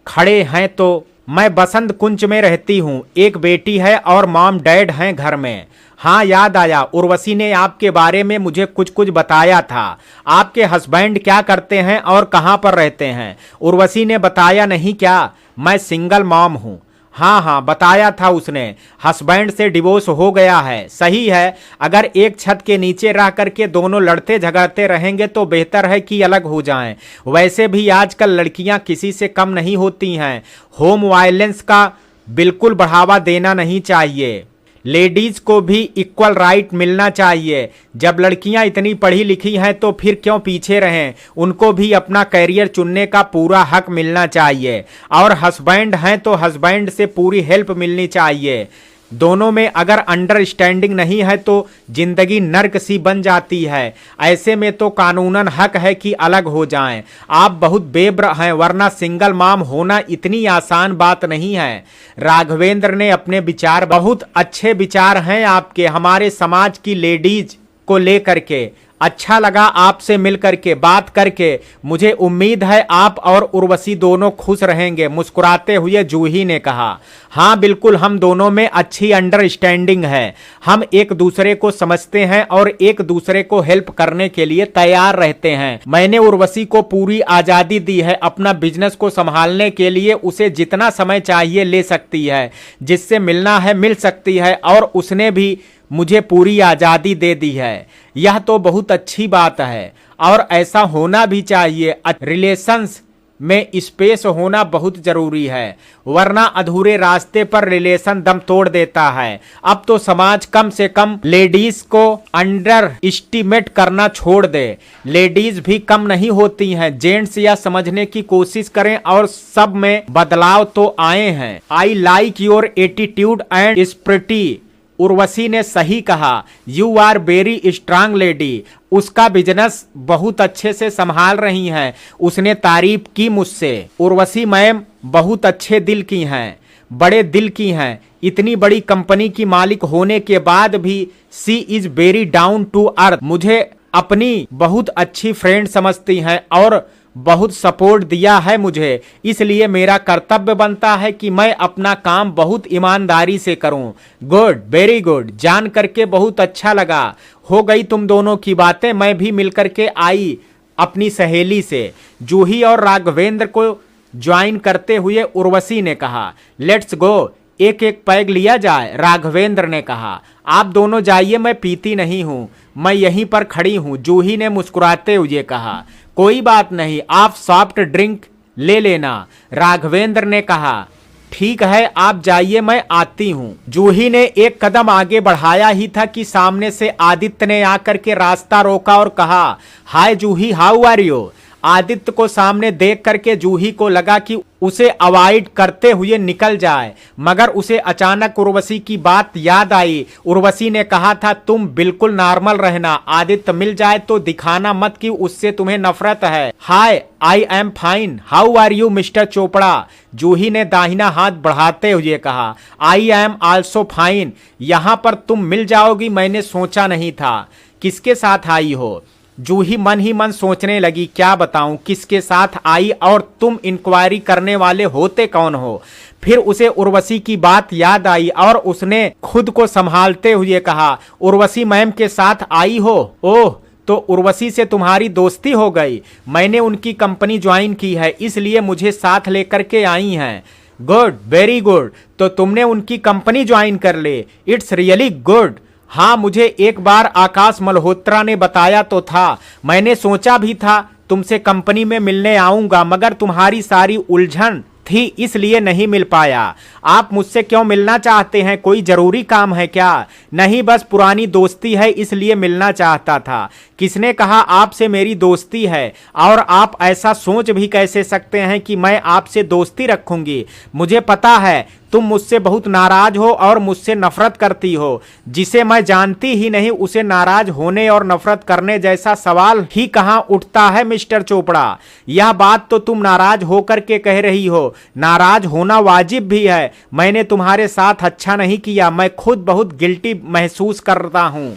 खड़े हैं तो मैं बसंत कुंज में रहती हूँ, एक बेटी है और मॉम डैड हैं घर में। हाँ याद आया, उर्वशी ने आपके बारे में मुझे कुछ कुछ बताया था। आपके हस्बैंड क्या करते हैं और कहाँ पर रहते हैं? उर्वशी ने बताया नहीं क्या? मैं सिंगल मॉम हूँ। हाँ हाँ बताया था उसने, हस्बैंड से डिवोर्स हो गया है। सही है, अगर एक छत के नीचे रह करके दोनों लड़ते झगड़ते रहेंगे तो बेहतर है कि अलग हो जाएं। वैसे भी आजकल लड़कियां किसी से कम नहीं होती हैं। होम वायलेंस का बिल्कुल बढ़ावा देना नहीं चाहिए, लेडीज को भी इक्वल राइट मिलना चाहिए। जब लड़कियां इतनी पढ़ी लिखी हैं तो फिर क्यों पीछे रहें, उनको भी अपना कैरियर चुनने का पूरा हक मिलना चाहिए। और हस्बैंड हैं तो हस्बैंड से पूरी हेल्प मिलनी चाहिए। दोनों में अगर अंडरस्टैंडिंग नहीं है तो जिंदगी नर्क सी बन जाती है। ऐसे में तो कानूनन हक है कि अलग हो जाएं। आप बहुत बेब्र हैं, वरना सिंगल मॉम होना इतनी आसान बात नहीं है। राघवेंद्र ने अपने विचार, बहुत अच्छे विचार हैं आपके हमारे समाज की लेडीज को लेकर के। अच्छा लगा आपसे मिल करके, बात करके। मुझे उम्मीद है आप और उर्वशी दोनों खुश रहेंगे, मुस्कुराते हुए जूही ने कहा। हाँ बिल्कुल, हम दोनों में अच्छी अंडरस्टैंडिंग है। हम एक दूसरे को समझते हैं और एक दूसरे को हेल्प करने के लिए तैयार रहते हैं। मैंने उर्वशी को पूरी आजादी दी है अपना बिजनेस को संभालने के लिए। उसे जितना समय चाहिए ले सकती है, जिससे मिलना है मिल सकती है, और उसने भी मुझे पूरी आजादी दे दी है। यह तो बहुत अच्छी बात है और ऐसा होना भी चाहिए। रिलेशंस में स्पेस होना बहुत जरूरी है, वरना अधूरे रास्ते पर रिलेशन दम तोड़ देता है। अब तो समाज कम से कम लेडीज को अंडर एस्टिमेट करना छोड़ दे। लेडीज भी कम नहीं होती हैं, जेंट्स यह समझने की कोशिश करें और सब में बदलाव तो आए हैं। I like your attitude and spirit. Urvashi ने सही कहा, you are very strong lady. उसका बिजनेस बहुत अच्छे से संभाल रही हैं, उसने तारीफ की मुझसे। उर्वशी मैम बहुत अच्छे दिल की हैं, बड़े दिल की हैं। इतनी बड़ी कंपनी की मालिक होने के बाद भी she is very down to earth. मुझे अपनी बहुत अच्छी फ्रेंड समझती हैं और बहुत सपोर्ट दिया है मुझे। इसलिए मेरा कर्तव्य बनता है कि मैं अपना काम बहुत ईमानदारी से करूं। गुड, वेरी गुड, जान करके बहुत अच्छा लगा। हो गई तुम दोनों की बातें। मैं भी मिलकर के आई अपनी सहेली से। जूही और राघवेंद्र को ज्वाइन करते हुए उर्वशी ने कहा, लेट्स गो, एक एक पैग लिया जाए। राघवेंद्र ने कहा, आप दोनों जाइए, मैं पीती नहीं हूं, मैं यहीं पर खड़ी हूं। जूही ने मुस्कुराते हुए कहा, कोई बात नहीं, आप सॉफ्ट ड्रिंक ले लेना। राघवेंद्र ने कहा, ठीक है आप जाइए, मैं आती हूं। जूही ने एक कदम आगे बढ़ाया ही था कि सामने से आदित्य ने आकर के रास्ता रोका और कहा, हाय जूही, हाउ आर यू। आदित्य को सामने देख करके जूही को लगा कि उसे अवॉइड करते हुए निकल जाए, मगर उसे अचानक उर्वशी की बात याद आई। उर्वशी ने कहा था, तुम बिल्कुल नॉर्मल रहना, आदित्य मिल जाए तो दिखाना मत कि उससे तुम्हें नफरत है। Hi, I am fine, how are you mister Chopra. Juhi ने दाहिना हाथ बढ़ाते हुए कहा, आई एम आल्सो फाइन। यहाँ पर तुम मिल जाओगी मैंने सोचा नहीं था। किसके साथ आई हो? जूही मन ही मन सोचने लगी, क्या बताऊं किसके साथ आई और तुम इंक्वायरी करने वाले होते कौन हो। फिर उसे उर्वशी की बात याद आई और उसने खुद को संभालते हुए कहा, उर्वशी मैम के साथ आई हो? ओह, तो उर्वशी से तुम्हारी दोस्ती हो गई। मैंने उनकी कंपनी ज्वाइन की है, इसलिए मुझे साथ लेकर के आई हैं। गुड, वेरी गुड, तो तुमने उनकी कंपनी ज्वाइन कर ली, इट्स रियली गुड। हाँ, मुझे एक बार आकाश मल्होत्रा ने बताया तो था। मैंने सोचा भी था तुमसे कंपनी में मिलने आऊंगा, मगर तुम्हारी सारी उलझन थी इसलिए नहीं मिल पाया। आप मुझसे क्यों मिलना चाहते हैं? कोई जरूरी काम है क्या? नहीं, बस पुरानी दोस्ती है इसलिए मिलना चाहता था। किसने कहा आपसे मेरी दोस्ती है? और आप ऐसा सोच भी कैसे सकते हैं कि मैं आपसे दोस्ती रखूंगी? मुझे पता है तुम मुझसे बहुत नाराज हो और मुझसे नफरत करती हो। जिसे मैं जानती ही नहीं उसे नाराज होने और नफरत करने जैसा सवाल ही कहां उठता है मिस्टर चोपड़ा। यह बात तो तुम नाराज होकर के कह रही हो, नाराज होना वाजिब भी है। मैंने तुम्हारे साथ अच्छा नहीं किया, मैं खुद बहुत गिल्टी महसूस करता हूं।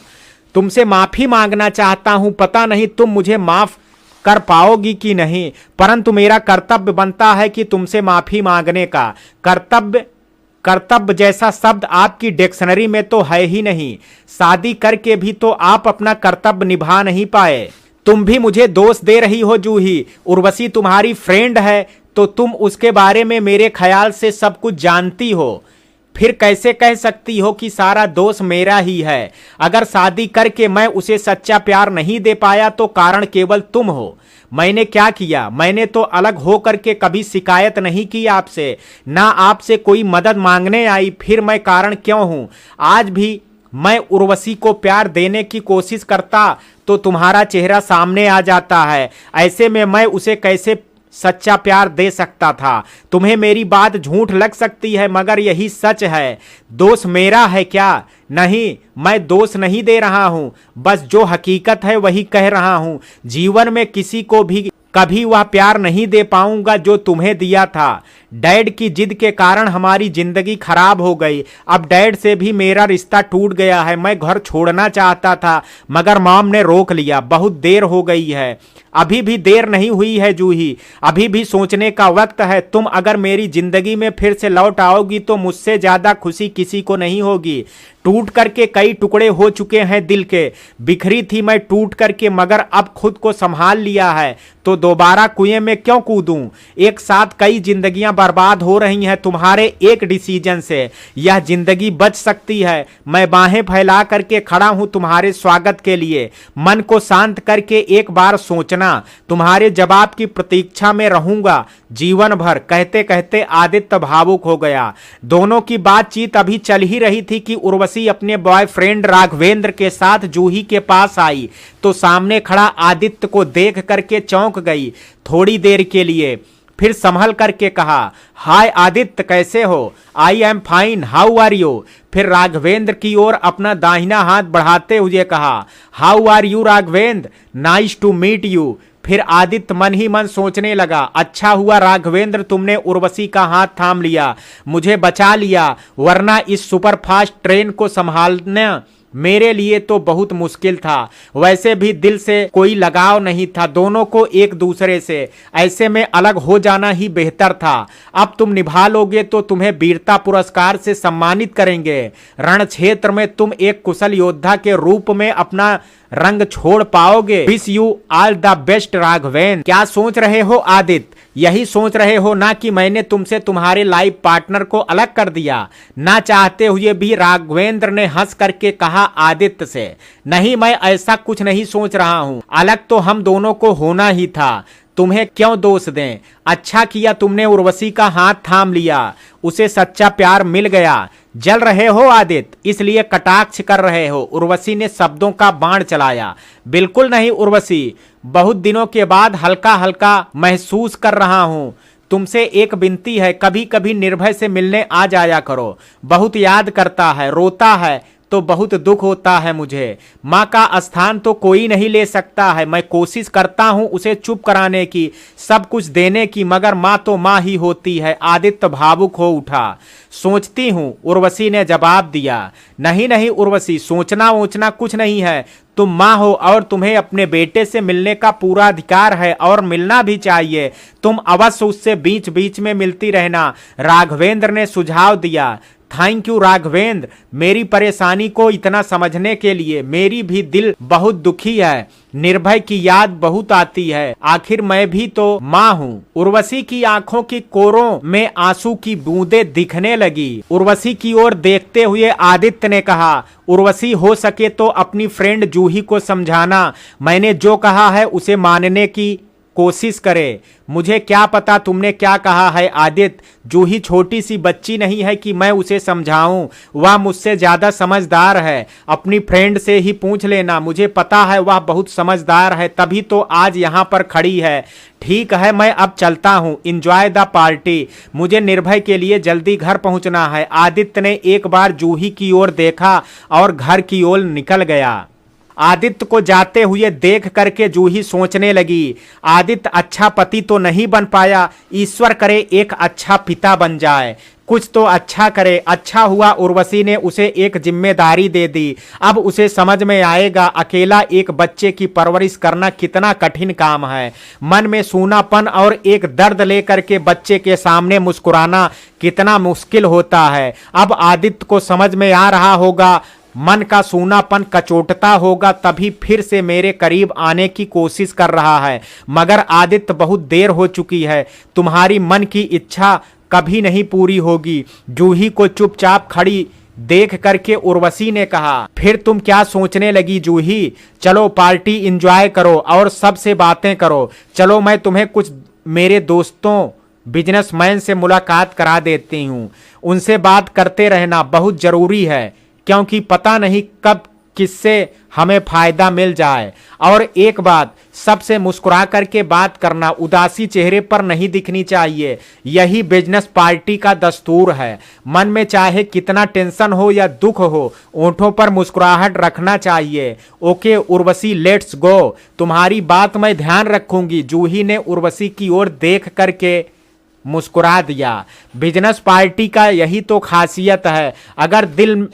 तुमसे माफी मांगना चाहता हूं, पता नहीं तुम मुझे माफ कर पाओगी कि नहीं, परंतु मेरा कर्तव्य बनता है कि तुमसे माफी मांगने का। कर्तव्य जैसा शब्द आपकी डिक्शनरी में तो है ही नहीं। शादी करके भी तो आप अपना कर्तव्य निभा नहीं पाए। तुम भी मुझे दोष दे रही हो जूही। उर्वशी तुम्हारी फ्रेंड है तो तुम उसके बारे में मेरे ख्याल से सब कुछ जानती हो, फिर कैसे कह सकती हो कि सारा दोष मेरा ही है। अगर शादी करके मैं उसे सच्चा प्यार नहीं दे पाया तो कारण केवल तुम हो। मैंने क्या किया? मैंने तो अलग हो करके कभी शिकायत नहीं की आपसे, ना आपसे कोई मदद मांगने आई, फिर मैं कारण क्यों हूं? आज भी मैं उर्वशी को प्यार देने की कोशिश करता तो तुम्हारा चेहरा सामने आ जाता है। ऐसे में मैं उसे कैसे सच्चा प्यार दे सकता था? तुम्हें मेरी बात झूठ लग सकती है मगर यही सच है। दोष मेरा है क्या? नहीं, मैं दोष नहीं दे रहा हूं, बस जो हकीकत है वही कह रहा हूं। जीवन में किसी को भी कभी वह प्यार नहीं दे पाऊंगा जो तुम्हें दिया था। डैड की जिद के कारण हमारी जिंदगी खराब हो गई। अब डैड से भी मेरा रिश्ता टूट गया है। मैं घर छोड़ना चाहता था मगर मॉम ने रोक लिया। बहुत देर हो गई है। अभी भी देर नहीं हुई है जूही, अभी भी सोचने का वक्त है। तुम अगर मेरी जिंदगी में फिर से लौट आओगी तो मुझसे ज्यादा खुशी किसी को नहीं होगी। टूट करके कई टुकड़े हो चुके हैं दिल के। बिखरी थी मैं टूट करके, मगर अब खुद को संभाल लिया है तो दोबारा कुएं में क्यों कूदूं? एक साथ कई जिंदगियां बर्बाद हो रही हैं तुम्हारे एक डिसीजन से। यह जिंदगी बच सकती है। मैं बाहें फैला करके खड़ा हूं तुम्हारे स्वागत के लिए। मन को शांत करके एक बार सोचना। तुम्हारे जवाब की प्रतीक्षा में रहूंगा जीवन भर। कहते कहते आदित्य भावुक हो गया। दोनों की बातचीत अभी चल ही रही थी कि उर्वशी अपने बॉयफ्रेंड राघवेंद्र के साथ जूही के पास आई तो सामने खड़ा आदित्य को देख करके चौंक गई थोड़ी देर के लिए, फिर संभल करके कहा, हाय आदित्य, कैसे हो? I am fine, how are you? फिर राघवेंद्र की ओर अपना दाहिना हाथ बढ़ाते हुए कहा, how are you Raghavendra, nice to meet you. फिर आदित्य मन ही मन सोचने लगा, अच्छा हुआ राघवेंद्र तुमने उर्वशी का हाथ थाम लिया, मुझे बचा लिया, वरना इस सुपरफास्ट ट्रेन को संभालना मेरे लिए तो बहुत मुश्किल था। वैसे भी दिल से कोई लगाव नहीं था दोनों को एक दूसरे से। ऐसे में अलग हो जाना ही बेहतर था। अब तुम निभा लोगे तो तुम्हें वीरता पुरस्कार से सम्मानित करेंगे। रण क्षेत्र में तुम एक कुशल योद्धा के रूप में अपना रंग छोड़ पाओगे। Wish you all the best Raghavendra. क्या सोच रहे हो आदित्य? यही सोच रहे हो ना कि मैंने तुमसे तुम्हारे लाइफ पार्टनर को अलग कर दिया? ना चाहते हुए भी राघवेंद्र ने हंस करके कहा आदित्य से, नहीं, मैं ऐसा कुछ नहीं सोच रहा हूं। अलग तो हम दोनों को होना ही था, तुम्हें क्यों दोष दें? अच्छा किया तुमने उर्वशी का हाथ थाम लिया, उसे सच्चा प्यार मिल गया। जल रहे हो आदित्य, इसलिए कटाक्ष कर रहे हो? उर्वशी ने शब्दों का बाण चलाया। बिल्कुल नहीं उर्वशी, बहुत दिनों के बाद हल्का हल्का महसूस कर रहा हूं। तुमसे एक विनती है, कभी कभी निर्भय से मिलने आ जाया करो। बहुत याद करता है, रोता है तो बहुत दुख होता है मुझे। माँ का स्थान तो कोई नहीं ले सकता है। मैं कोशिश करता हूँ उसे चुप कराने की, सब कुछ देने की, मगर माँ तो माँ ही होती है। आदित्य भावुक हो उठा। सोचती हूँ, उर्वशी ने जवाब दिया। नहीं नहीं उर्वशी, सोचना वोचना कुछ नहीं है। तुम माँ हो और तुम्हें अपने बेटे से मिलने का पूरा अधिकार है और मिलना भी चाहिए। तुम अवश्य उससे बीच बीच में मिलती रहना, राघवेंद्र ने सुझाव दिया। थैंक यू राघवेंद्र, मेरी परेशानी को इतना समझने के लिए। मेरी भी दिल बहुत दुखी है, निर्भय की याद बहुत आती है। आखिर मैं भी तो माँ हूँ। उर्वशी की आंखों की कोरों में आंसू की बूंदें दिखने लगी। उर्वशी की ओर देखते हुए आदित्य ने कहा, उर्वशी हो सके तो अपनी फ्रेंड जूही को समझाना, मैंने जो कहा है उसे मानने की कोशिश करे। मुझे क्या पता तुमने क्या कहा है आदित्य, जूही छोटी सी बच्ची नहीं है कि मैं उसे समझाऊं। वह मुझसे ज्यादा समझदार है। अपनी फ्रेंड से ही पूछ लेना, मुझे पता है वह बहुत समझदार है, तभी तो आज यहाँ पर खड़ी है। ठीक है, मैं अब चलता हूँ। Enjoy the party. मुझे निर्भय के लिए जल्दी घर पहुँचना है। आदित्य ने एक बार जूही की ओर देखा और घर की ओर निकल गया। आदित्य को जाते हुए देख करके जूही सोचने लगी, आदित्य अच्छा पति तो नहीं बन पाया, ईश्वर करे एक अच्छा पिता बन जाए, कुछ तो अच्छा करे। अच्छा हुआ उर्वशी ने उसे एक जिम्मेदारी दे दी। अब उसे समझ में आएगा अकेला एक बच्चे की परवरिश करना कितना कठिन काम है। मन में सूनापन और एक दर्द लेकर के बच्चे के सामने मुस्कुराना कितना मुश्किल होता है। अब आदित्य को समझ में आ रहा होगा, मन का सूनापन कचोटता होगा, तभी फिर से मेरे करीब आने की कोशिश कर रहा है। मगर आदित्य बहुत देर हो चुकी है, तुम्हारी मन की इच्छा कभी नहीं पूरी होगी। जूही को चुपचाप खड़ी देख करके उर्वशी ने कहा, फिर तुम क्या सोचने लगी जूही? चलो पार्टी एंजॉय करो और सबसे बातें करो। चलो मैं तुम्हें कुछ मेरे दोस्तों बिजनेसमैन से मुलाकात करा देती हूँ, उनसे बात करते रहना बहुत जरूरी है, क्योंकि पता नहीं कब किससे हमें फायदा मिल जाए। और एक बात, सबसे मुस्कुरा करके बात करना, उदासी चेहरे पर नहीं दिखनी चाहिए। यही बिजनेस पार्टी का दस्तूर है। मन में चाहे कितना टेंशन हो या दुख हो, ओंठों पर मुस्कुराहट रखना चाहिए। Okay Urvashi, let's go. तुम्हारी बात मैं ध्यान रखूंगी। जूही ने उर्वशी की ओर देख करके मुस्कुरा दिया। बिजनेस पार्टी का यही तो खासियत है। अगर दिल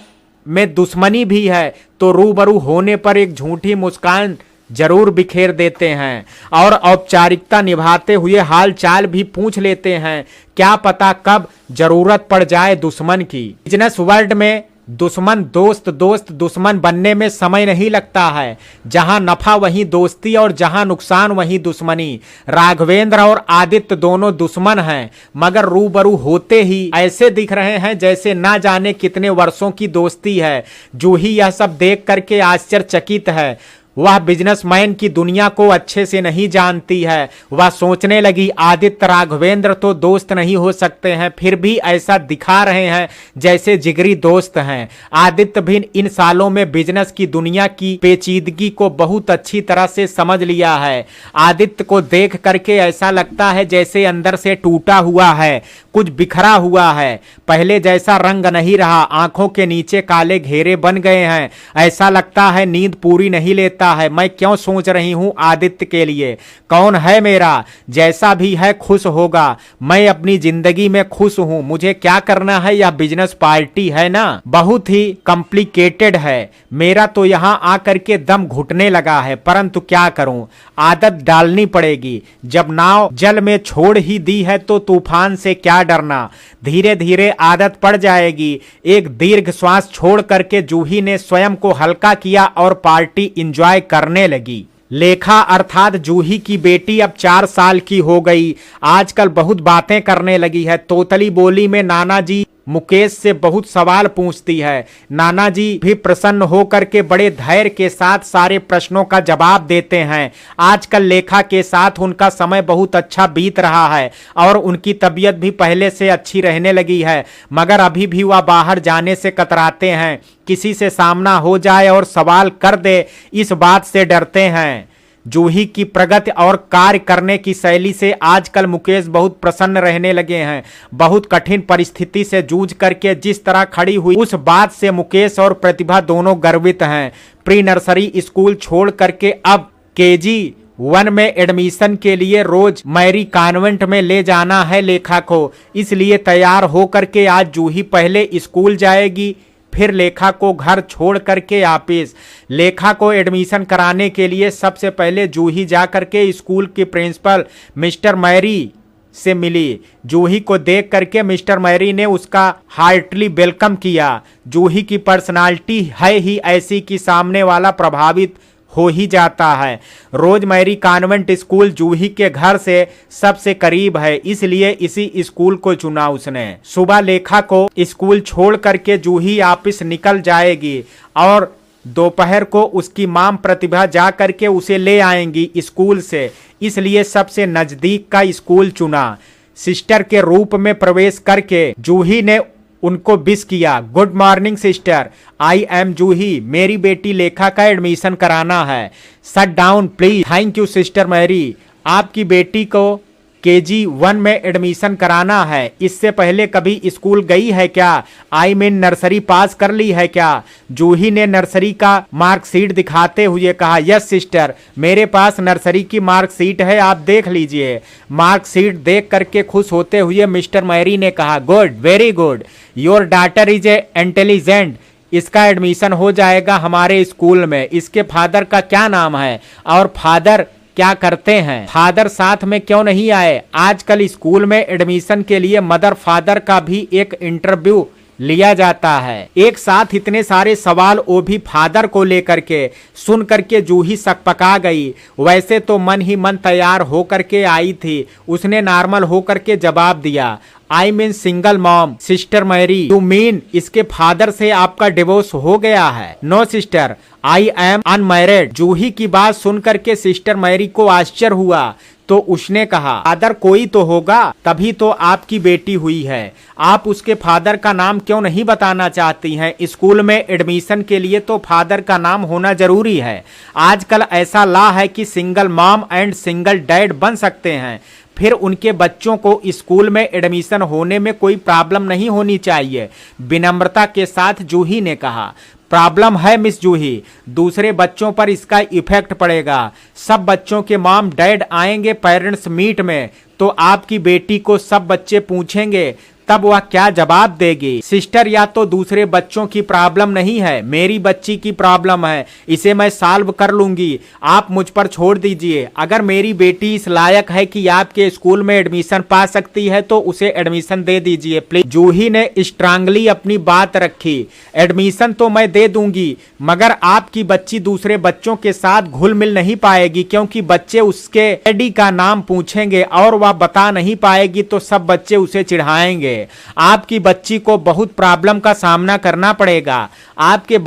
में दुश्मनी भी है तो रूबरू होने पर एक झूठी मुस्कान जरूर बिखेर देते हैं और औपचारिकता निभाते हुए हाल चाल भी पूछ लेते हैं। क्या पता कब जरूरत पड़ जाए दुश्मन की। बिजनेस वर्ल्ड में दुश्मन दोस्त, दोस्त दुश्मन बनने में समय नहीं लगता है। जहां नफा वहीं दोस्ती और जहां नुकसान वहीं दुश्मनी। राघवेंद्र और आदित्य दोनों दुश्मन हैं, मगर रूबरू होते ही ऐसे दिख रहे हैं जैसे ना जाने कितने वर्षों की दोस्ती है। जूही यह सब देख करके आश्चर्यचकित है। वह बिजनेसमैन की दुनिया को अच्छे से नहीं जानती है। वह सोचने लगी, आदित्य राघवेंद्र तो दोस्त नहीं हो सकते हैं, फिर भी ऐसा दिखा रहे हैं जैसे जिगरी दोस्त हैं। आदित्य भी इन सालों में बिजनेस की दुनिया की पेचीदगी को बहुत अच्छी तरह से समझ लिया है। आदित्य को देख करके ऐसा लगता है जैसे अंदर से टूटा हुआ है, कुछ बिखरा हुआ है। पहले जैसा रंग नहीं रहा, आंखों के नीचे काले घेरे बन गए हैं। ऐसा लगता है नींद पूरी नहीं लेता है। मैं क्यों सोच रही हूं आदित्य के लिए? कौन है मेरा? जैसा भी है खुश होगा। मैं अपनी जिंदगी में खुश हूं। मुझे क्या करना है? यह बिजनेस पार्टी है ना, बहुत ही कॉम्प्लिकेटेड है। मेरा तो यहां आकर के दम घुटने लगा है, परंतु क्या करूं, आदत डालनी पड़ेगी। जब नाव जल में छोड़ ही दी है तो तूफान से क्या डरना। धीरे धीरे आदत पड़ जाएगी। एक दीर्घ श्वास छोड़ करके जूही ने स्वयं को हल्का किया और पार्टी एंजॉय करने लगी। लेखा अर्थात जूही की बेटी अब 4 साल की हो गई। आजकल बहुत बातें करने लगी है। तोतली बोली में नाना जी मुकेश से बहुत सवाल पूछती है। नाना जी भी प्रसन्न होकर के बड़े धैर्य के साथ सारे प्रश्नों का जवाब देते हैं। आजकल लेखा के साथ उनका समय बहुत अच्छा बीत रहा है और उनकी तबीयत भी पहले से अच्छी रहने लगी है, मगर अभी भी वह बाहर जाने से कतराते हैं। किसी से सामना हो जाए और सवाल कर दे, इस बात से डरते हैं। जूही की प्रगति और कार्य करने की शैली से आजकल मुकेश बहुत प्रसन्न रहने लगे हैं। बहुत कठिन परिस्थिति से जूझ करके जिस तरह खड़ी हुई, उस बात से मुकेश और प्रतिभा दोनों गर्वित हैं। प्री नर्सरी स्कूल छोड़ करके अब KG1 में एडमिशन के लिए रोज मैरी कॉन्वेंट में ले जाना है लेखा को। इसलिए तैयार हो करके आज जूही पहले स्कूल जाएगी, फिर लेखा को घर छोड़ करके ऑफिस। लेखा को एडमिशन कराने के लिए सबसे पहले जूही जा करके स्कूल की प्रिंसिपल मिस्टर मैरी से मिली। जूही को देख करके मिस्टर मैरी ने उसका हार्टली वेलकम किया। जूही की पर्सनालिटी है ही ऐसी कि सामने वाला प्रभावित हो ही जाता है। रोज मैरी कॉन्वेंट स्कूल जूही के घर से सबसे करीब है, इसलिए इसी स्कूल को चुना उसने। सुबह लेखा को स्कूल छोड़ करके जूही ऑफिस निकल जाएगी और दोपहर को उसकी मां प्रतिभा जा करके उसे ले आएंगी स्कूल से, इसलिए सबसे नजदीक का स्कूल चुना। सिस्टर के रूप में प्रवेश करके जूही ने उनको विश किया। Good morning sister, I am Juhi, मेरी बेटी लेखा का एडमिशन कराना है। Shut down please. Thank you sister Mary, आपकी बेटी को KG 1 में एडमिशन कराना है। इससे पहले कभी स्कूल गई है क्या? आई मीन नर्सरी पास कर ली है क्या? जूही ने नर्सरी का मार्कशीट दिखाते हुए कहा, यस सिस्टर, मेरे पास नर्सरी की मार्कशीट है, आप देख लीजिए। मार्कशीट देख करके खुश होते हुए मिस्टर मैरी ने कहा, good, very good, your daughter is a intelligent. इसका एडमिशन हो जाएगा हमारे स्कूल में। इसके फादर का क्या नाम है और फादर क्या करते हैं? फादर साथ में क्यों नहीं आए? आजकल स्कूल में एडमिशन के लिए मदर फादर का भी एक इंटरव्यू लिया जाता है। एक साथ इतने सारे सवाल, वो भी फादर को लेकर के, सुन करके जूही सकपका गई। वैसे तो मन ही मन तैयार होकर के आई थी, उसने नॉर्मल होकर के जवाब दिया, I mean single mom sister Mary. You mean इसके फादर से आपका डिवोर्स हो गया है? No sister, I am unmarried. Juhi की बात सुनकर के सिस्टर मैरी को आश्चर्य हुआ, तो उसने कहा, फादर कोई तो होगा, तभी तो आपकी बेटी हुई है। आप उसके फादर का नाम क्यों नहीं बताना चाहती हैं? स्कूल में एडमिशन के लिए तो फादर का नाम होना जरूरी है। आजकल ऐसा लॉ है कि single mom and single dad बन सकते हैं, फिर उनके बच्चों को स्कूल में एडमिशन होने में कोई प्रॉब्लम नहीं होनी चाहिए। विनम्रता के साथ जूही ने कहा, प्रॉब्लम है मिस जूही, दूसरे बच्चों पर इसका इफेक्ट पड़ेगा। सब बच्चों के मॉम डैड आएंगे पेरेंट्स मीट में, तो आपकी बेटी को सब बच्चे पूछेंगे, तब वह क्या जवाब देगी? सिस्टर, या तो दूसरे बच्चों की प्रॉब्लम नहीं है, मेरी बच्ची की प्रॉब्लम है, इसे मैं सॉल्व कर लूंगी, आप मुझ पर छोड़ दीजिए। अगर मेरी बेटी इस लायक है कि आपके स्कूल में एडमिशन पा सकती है तो उसे एडमिशन दे दीजिए प्लीज। जूही ने स्ट्रांगली अपनी बात रखी, एडमिशन तो मैं दे दूंगी, मगर आपकी बच्ची दूसरे बच्चों के साथ घुल मिल नहीं पाएगी, क्योंकि बच्चे उसके डैडी का नाम पूछेंगे और वह बता नहीं पाएगी तो सब बच्चे उसे चिढ़ाएंगे। आपकी बच्ची को बहुत प्रॉब्लम का सामना करना पड़ेगा। आपके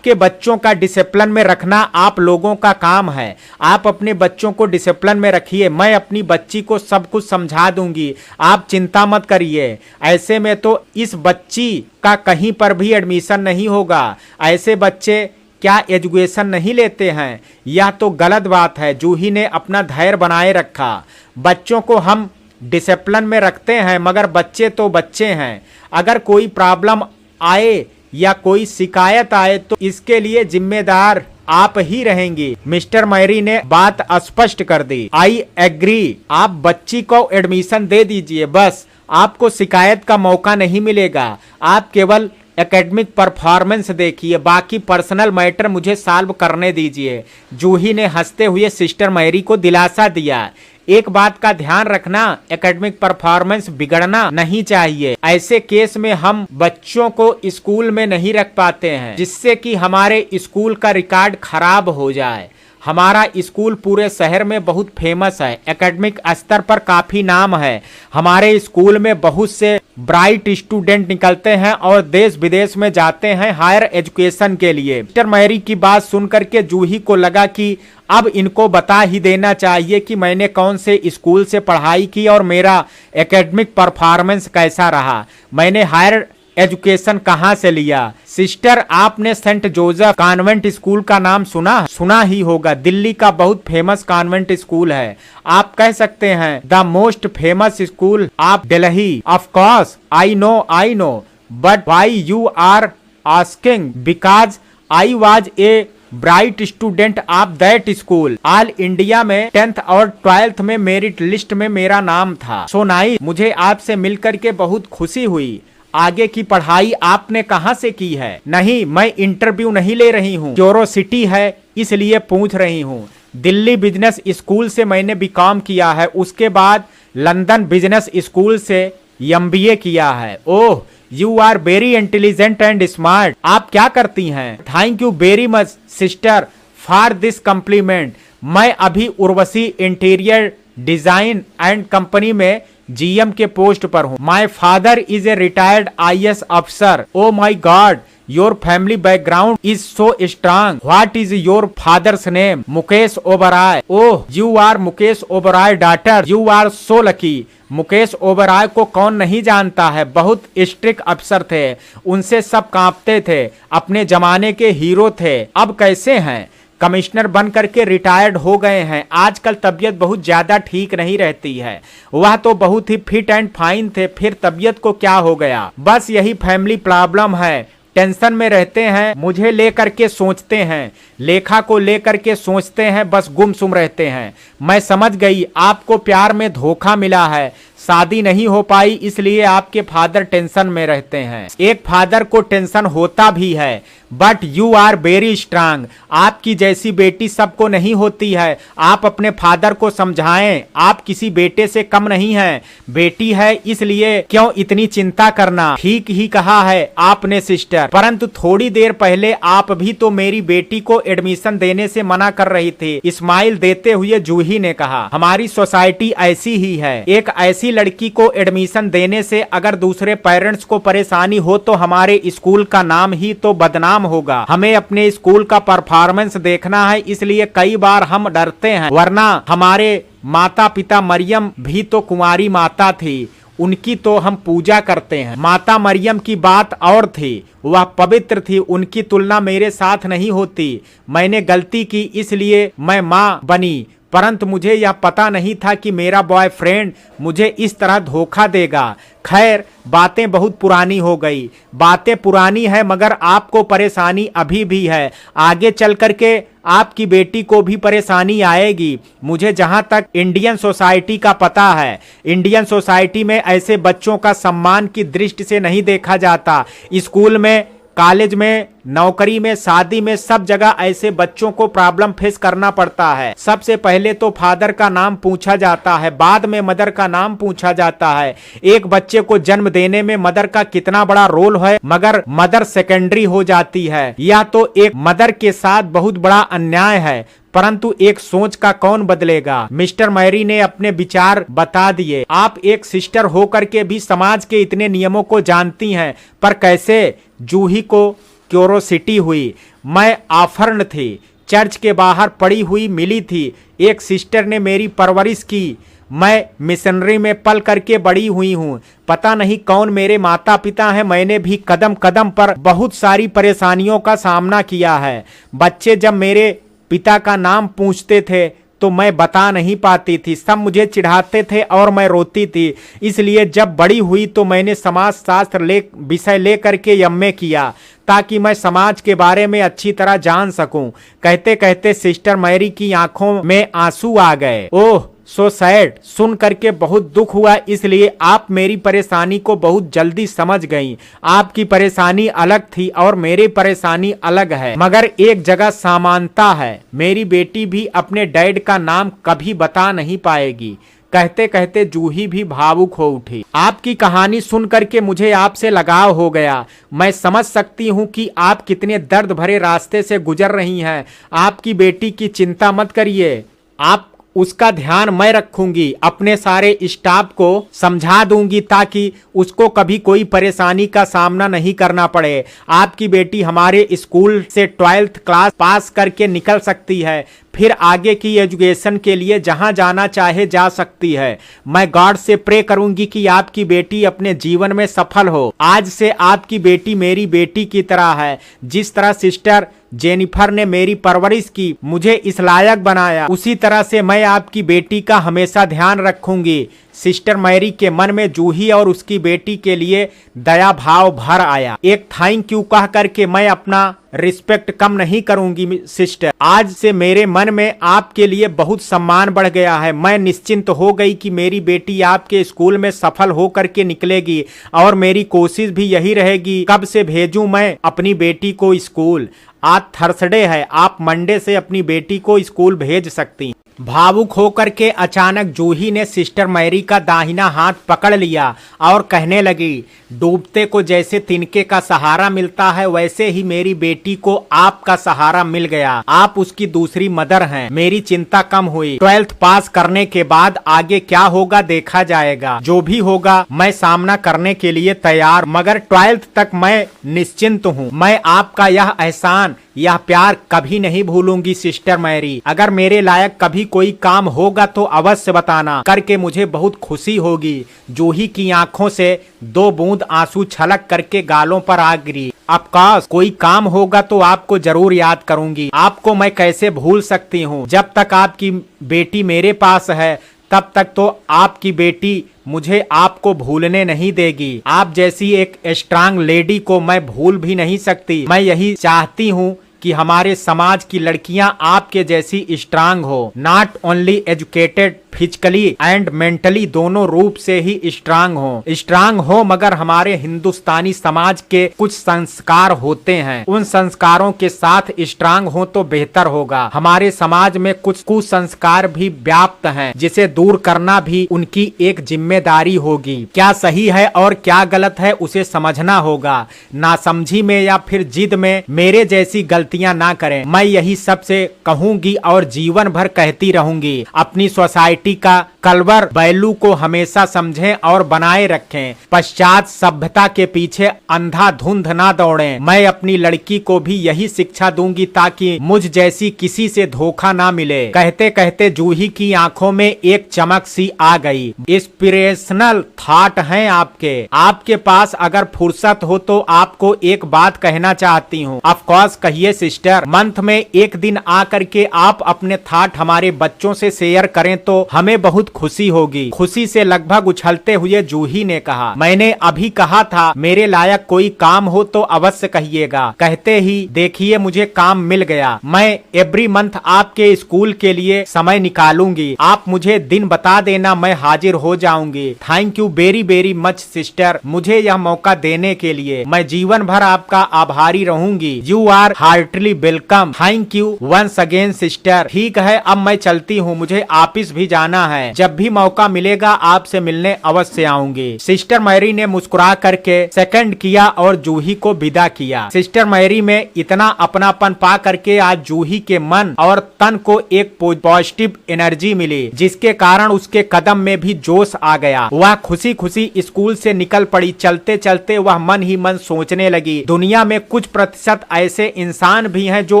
बच्चों का डिसिप्लिन में रखना आप लोगों का काम है। आप अपने बच्चों को डिसिप्लिन में रखिए, मैं अपनी बच्ची को सब कुछ समझा दूंगी, आप चिंता मत करिए। ऐसे में तो इस बच्ची का कहीं पर भी एडमिशन नहीं होगा। ऐसे बच्चे क्या एजुकेशन नहीं लेते हैं? यह तो गलत बात है। जूही ने अपना धैर्य बनाए रखा। बच्चों को हम डिसिप्लिन में रखते हैं, मगर बच्चे तो बच्चे हैं। अगर कोई प्रॉब्लम आए या कोई शिकायत आए तो इसके लिए जिम्मेदार आप ही रहेंगी। मिस्टर मैरी ने बात स्पष्ट कर दी, आई एग्री, आप बच्ची को एडमिशन दे दीजिए, बस आपको शिकायत का मौका नहीं मिलेगा। आप केवल एकेडमिक परफॉर्मेंस देखिए, बाकी पर्सनल मैटर मुझे सॉल्व करने दीजिए। जूही ने हंसते हुए सिस्टर मैरी को दिलासा दिया। एक बात का ध्यान रखना, एकेडमिक परफॉर्मेंस बिगड़ना नहीं चाहिए। ऐसे केस में हम बच्चों को स्कूल में नहीं रख पाते हैं, जिससे कि हमारे स्कूल का रिकॉर्ड खराब हो जाए। हमारा स्कूल पूरे शहर में बहुत फेमस है, एकेडमिक स्तर पर काफी नाम है। हमारे स्कूल में बहुत से ब्राइट स्टूडेंट निकलते हैं और देश विदेश में जाते हैं हायर एजुकेशन के लिए। मिस्टर मैरी की बात सुनकर के जूही को लगा कि अब इनको बता ही देना चाहिए कि मैंने कौन से स्कूल से पढ़ाई की और मेरा एकेडमिक परफॉर्मेंस कैसा रहा, मैंने हायर एजुकेशन कहाँ से लिया। सिस्टर, आपने सेंट जोसेफ कॉन्वेंट स्कूल का नाम सुना ही होगा। दिल्ली का बहुत फेमस कॉन्वेंट स्कूल है, आप कह सकते हैं the most famous school of Delhi. Of course I know, but why you are asking? Because I was a bright student of that school. All India में 10th और 12th में मेरिट लिस्ट में मेरा नाम था। सो नाइस, मुझे आपसे मिलकर के बहुत खुशी हुई। आगे की पढ़ाई आपने कहाँ से की है? नहीं, मैं इंटरव्यू नहीं ले रही हूँ, क्यूरोसिटी है इसलिए पूछ रही हूँ। दिल्ली बिजनेस स्कूल से मैंने बीकॉम किया है, उसके बाद लंदन बिजनेस स्कूल से MBA किया है। Oh, you are very intelligent and smart. आप क्या करती हैं? Thank you very much sister for this compliment. मैं अभी Urvashi interior design and company में GM के पोस्ट पर हूँ। My father is a retired IAS अफसर। Oh my god, your family background is so strong. What is your father's name? Mukesh Oberoi. Oh, you are Mukesh Oberoi daughter, you are so lucky. Mukesh Oberoi को कौन नहीं जानता है, बहुत स्ट्रिक्ट अफसर थे, उनसे सब कांपते थे, अपने जमाने के हीरो थे। अब कैसे हैं? कमिश्नर बन करके रिटायर्ड हो गए हैं। आजकल तबीयत बहुत ज्यादा ठीक नहीं रहती है। वह तो बहुत ही फिट एंड फाइन थे, फिर तबीयत को क्या हो गया? बस यही फैमिली प्रॉब्लम है, टेंशन में रहते हैं, मुझे लेकर के सोचते हैं, लेखा को लेकर के सोचते हैं, बस गुमसुम रहते हैं। मैं समझ गई आपको प्यार में धोखा मिला है, शादी नहीं हो पाई, इसलिए आपके फादर टेंशन में रहते हैं। एक फादर को टेंशन होता भी है, but you are very strong. आपकी जैसी बेटी सबको नहीं होती है। आप अपने फादर को समझाएं, आप किसी बेटे से कम नहीं हैं। बेटी है इसलिए क्यों इतनी चिंता करना। ठीक ही कहा है आपने सिस्टर, परंतु थोड़ी देर पहले आप भी तो मेरी बेटी को एडमिशन देने से मना कर रही थी। स्माइल देते हुए जूही ने कहा, हमारी सोसाइटी ऐसी ही है। एक ऐसी लड़की को एडमिशन देने से अगर दूसरे पेरेंट्स को परेशानी हो तो हमारे स्कूल का नाम ही तो बदनाम होगा। हमें अपने स्कूल का परफॉर्मेंस देखना है, इसलिए कई बार हम डरते हैं। वरना हमारे माता पिता मरियम भी तो कुंवारी माता थी, उनकी तो हम पूजा करते हैं। माता मरियम की बात और थी, वह पवित्र थी, उनकी तुलना मेरे साथ नहीं होती। मैंने गलती की इसलिए मैं माँ बनी, परंतु मुझे यह पता नहीं था कि मेरा बॉयफ्रेंड मुझे इस तरह धोखा देगा। खैर, बातें बहुत पुरानी हो गई। बातें पुरानी है मगर आपको परेशानी अभी भी है। आगे चल करके आपकी बेटी को भी परेशानी आएगी। मुझे जहां तक इंडियन सोसाइटी का पता है, इंडियन सोसाइटी में ऐसे बच्चों का सम्मान की दृष्टि से नहीं देखा जाता। स्कूल में, कॉलेज में, नौकरी में, शादी में, सब जगह ऐसे बच्चों को प्रॉब्लम फेस करना पड़ता है। सबसे पहले तो फादर का नाम पूछा जाता है, बाद में मदर का नाम पूछा जाता है। एक बच्चे को जन्म देने में मदर का कितना बड़ा रोल है, मगर मदर सेकेंडरी हो जाती है। यह तो एक मदर के साथ बहुत बड़ा अन्याय है, परंतु एक सोच का कौन बदलेगा। मिस्टर मैरी ने अपने विचार बता दिए। आप एक सिस्टर होकर के भी समाज के इतने नियमों को जानती हैं, पर कैसे? जूही को क्यूरोसिटी हुई। मैं ऑफर्न थी, चर्च के बाहर पड़ी हुई मिली थी। एक सिस्टर ने मेरी परवरिश की। मैं मिशनरी में पल करके बड़ी हुई हूँ। पता नहीं कौन मेरे माता पिता हैं। मैंने भी कदम कदम पर बहुत सारी परेशानियों का सामना किया है। बच्चे जब मेरे पिता का नाम पूछते थे तो मैं बता नहीं पाती थी, सब मुझे चिढ़ाते थे और मैं रोती थी। इसलिए जब बड़ी हुई तो मैंने समाज शास्त्र विषय लेकर के एमए किया, ताकि मैं समाज के बारे में अच्छी तरह जान सकूं। कहते कहते सिस्टर मैरी की आंखों में आंसू आ गए। ओह सो सैड, सुन करके बहुत दुख हुआ। इसलिए आप मेरी परेशानी को बहुत जल्दी समझ गईं। आपकी परेशानी अलग थी और मेरी परेशानी अलग है, मगर एक जगह समानता है। मेरी बेटी भी अपने डैड का नाम कभी बता नहीं पाएगी। कहते कहते जूही भी भावुक हो उठी। आपकी कहानी सुन करके मुझे आपसे लगाव हो गया। मैं समझ सकती हूँ कि आप कितने दर्द भरे रास्ते से गुजर रही हैं। आपकी बेटी की चिंता मत करिए, आप उसका ध्यान मैं रखूंगी। अपने सारे स्टाफ को समझा दूंगी ताकि उसको कभी कोई परेशानी का सामना नहीं करना पड़े। आपकी बेटी हमारे स्कूल से 12th क्लास पास करके निकल सकती है, फिर आगे की एजुकेशन के लिए जहां जाना चाहे जा सकती है। मैं गॉड से प्रे करूंगी कि आपकी बेटी अपने जीवन में सफल हो। आज से आपकी बेटी मेरी बेटी की तरह है। जिस तरह सिस्टर जेनिफर ने मेरी परवरिश की, मुझे इस लायक बनाया, उसी तरह से मैं आपकी बेटी का हमेशा ध्यान रखूंगी। सिस्टर मैरी के मन में जूही और उसकी बेटी के लिए दया भाव भर आया। एक थैंक यू कह करके मैं अपना रिस्पेक्ट कम नहीं करूंगी सिस्टर। आज से मेरे मन में आपके लिए बहुत सम्मान बढ़ गया है। मैं निश्चिंत हो गई कि मेरी बेटी आपके स्कूल में सफल हो करके निकलेगी, और मेरी कोशिश भी यही रहेगी कब से भेजूं मैं अपनी बेटी को स्कूल। आज थर्सडे है, आप मंडे से अपनी बेटी को स्कूल भेज सकती। भावुक होकर के अचानक जूही ने सिस्टर मैरी का दाहिना हाथ पकड़ लिया और कहने लगी, डूबते को जैसे तिनके का सहारा मिलता है, वैसे ही मेरी बेटी को आपका सहारा मिल गया। आप उसकी दूसरी मदर हैं। मेरी चिंता कम हुई। 12th पास करने के बाद आगे क्या होगा देखा जाएगा। जो भी होगा मैं सामना करने के लिए तैयार, मगर 12th तक मैं निश्चिंत हूँ। मैं आपका यह एहसान यह प्यार कभी नहीं भूलूंगी सिस्टर मैरी। अगर मेरे लायक कभी कोई काम होगा तो अवश्य बताना, करके मुझे बहुत खुशी होगी। जूही की आंखों से 2 बूंद आंसू छलक करके गालों पर आ गिरी। ऑफकोर्स कोई काम होगा तो आपको जरूर याद करूंगी। आपको मैं कैसे भूल सकती हूँ। जब तक आपकी बेटी मेरे पास है तब तक तो आपकी बेटी मुझे आपको भूलने नहीं देगी। आप जैसी एक स्ट्रांग लेडी को मैं भूल भी नहीं सकती। मैं यही चाहती हूँ कि हमारे समाज की लड़कियां आपके जैसी स्ट्रांग हो। Not only educated, physically and mentally, दोनों रूप से ही स्ट्रांग हो मगर हमारे हिंदुस्तानी समाज के कुछ संस्कार होते हैं, उन संस्कारों के साथ स्ट्रांग हो तो बेहतर होगा। हमारे समाज में कुछ कुसंस्कार भी व्याप्त हैं, जिसे दूर करना भी उनकी एक जिम्मेदारी होगी। क्या सही है और क्या गलत है उसे समझना होगा। नासमझी में या फिर जिद में मेरे जैसी गलतियां ना करें। मैं यही सबसे कहूंगी और जीवन भर कहती रहूंगी। अपनी सोसाइटी का कल्वर वैल्यू को हमेशा समझें और बनाए रखें। पश्चात सभ्यता के पीछे अंधाधुंध ना दौड़ें। मैं अपनी लड़की को भी यही शिक्षा दूंगी ताकि मुझ जैसी किसी से धोखा ना मिले। कहते कहते जूही की आंखों में एक चमक सी आ गई। इंस्पिरेशनल थॉट हैं आपके पास। अगर फुर्सत हो तो आपको एक बात कहना चाहती हूँ। ऑफ कोर्स कहिए सिस्टर। मंथ में एक दिन आकर के आप अपने थॉट हमारे बच्चों से शेयर करें तो हमें बहुत खुशी होगी। खुशी से लगभग उछलते हुए जूही ने कहा, मैंने अभी कहा था मेरे लायक कोई काम हो तो अवश्य कहिएगा। कहते ही देखिए मुझे काम मिल गया। मैं एवरी मंथ आपके स्कूल के लिए समय निकालूंगी। आप मुझे दिन बता देना, मैं हाजिर हो जाऊंगी। Thank you very very much sister, मुझे यह मौका देने के लिए। मैं जीवन भर आपका आभारी रहूंगी। You are heartly welcome. Thank you once again sister. ठीक है अब मैं चलती हूँ, मुझे ऑफिस भी जाना है। जब भी मौका मिलेगा आपसे मिलने अवश्य आऊंगी। सिस्टर मैरी ने मुस्कुरा करके सेकंड किया और जूही को विदा किया। सिस्टर मैरी में इतना अपनापन पा करके आज जूही के मन और तन को एक पॉजिटिव एनर्जी मिली, जिसके कारण उसके कदम में भी जोश आ गया। वह खुशी खुशी स्कूल से निकल पड़ी। चलते चलते वह मन ही मन सोचने लगी, दुनिया में कुछ प्रतिशत ऐसे इंसान भी हैं जो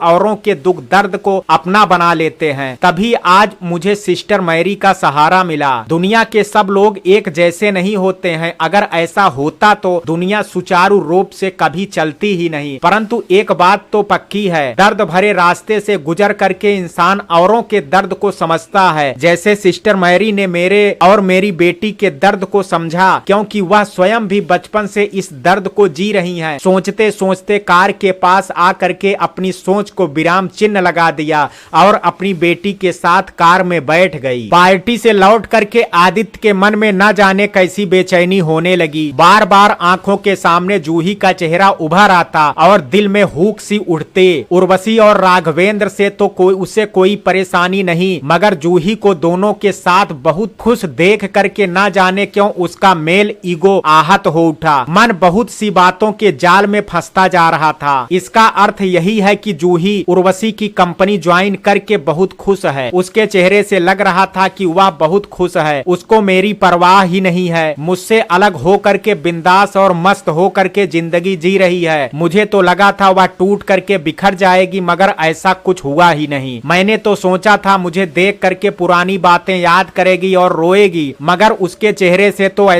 औरों के दुख दर्द को अपना बना लेते हैं। तभी आज मुझे सिस्टर मैरी का सहारा मिला। दुनिया के सब लोग एक जैसे नहीं होते हैं। अगर ऐसा होता तो दुनिया सुचारू रूप से कभी चलती ही नहीं। परंतु एक बात तो पक्की है, दर्द भरे रास्ते से गुजर करके इंसान औरों के दर्द को समझता है। जैसे सिस्टर मैरी ने मेरे और मेरी बेटी के दर्द को समझा, क्योंकि वह स्वयं भी बचपन से इस दर्द को जी रही हैं। सोचते सोचते कार के पास आकर के अपनी सोच को विराम चिन्ह लगा दिया और अपनी बेटी के साथ कार में बैठ गई। पार्टी से लौट करके आदित्य के मन में न जाने कैसी बेचैनी होने लगी। बार बार आंखों के सामने जूही का चेहरा उभर आता और दिल में हुक सी उठते। उर्वशी और राघवेंद्र से तो उसे कोई परेशानी नहीं, मगर जूही को दोनों के साथ बहुत खुश देख करके न जाने क्यों उसका मेल ईगो आहत हो उठा। मन बहुत सी बातों के जाल में फंसता जा रहा था। इसका अर्थ यही है कि जूही उर्वशी की कंपनी ज्वाइन करके बहुत खुश है। उसके चेहरे से लग रहा था कि वह बहुत खुश है। उसको मेरी परवाह ही नहीं है। मुझसे अलग हो करके बिंदास और मस्त हो करके जिंदगी जी रही है। मुझे तो लगा था वह टूट करके बिखर जाएगी, मगर ऐसा कुछ हुआ ही नहीं। मैंने तो सोचा था मुझे देख करके पुरानी बातें याद करेगी और रोएगी, मगर उसके चेहरे से तो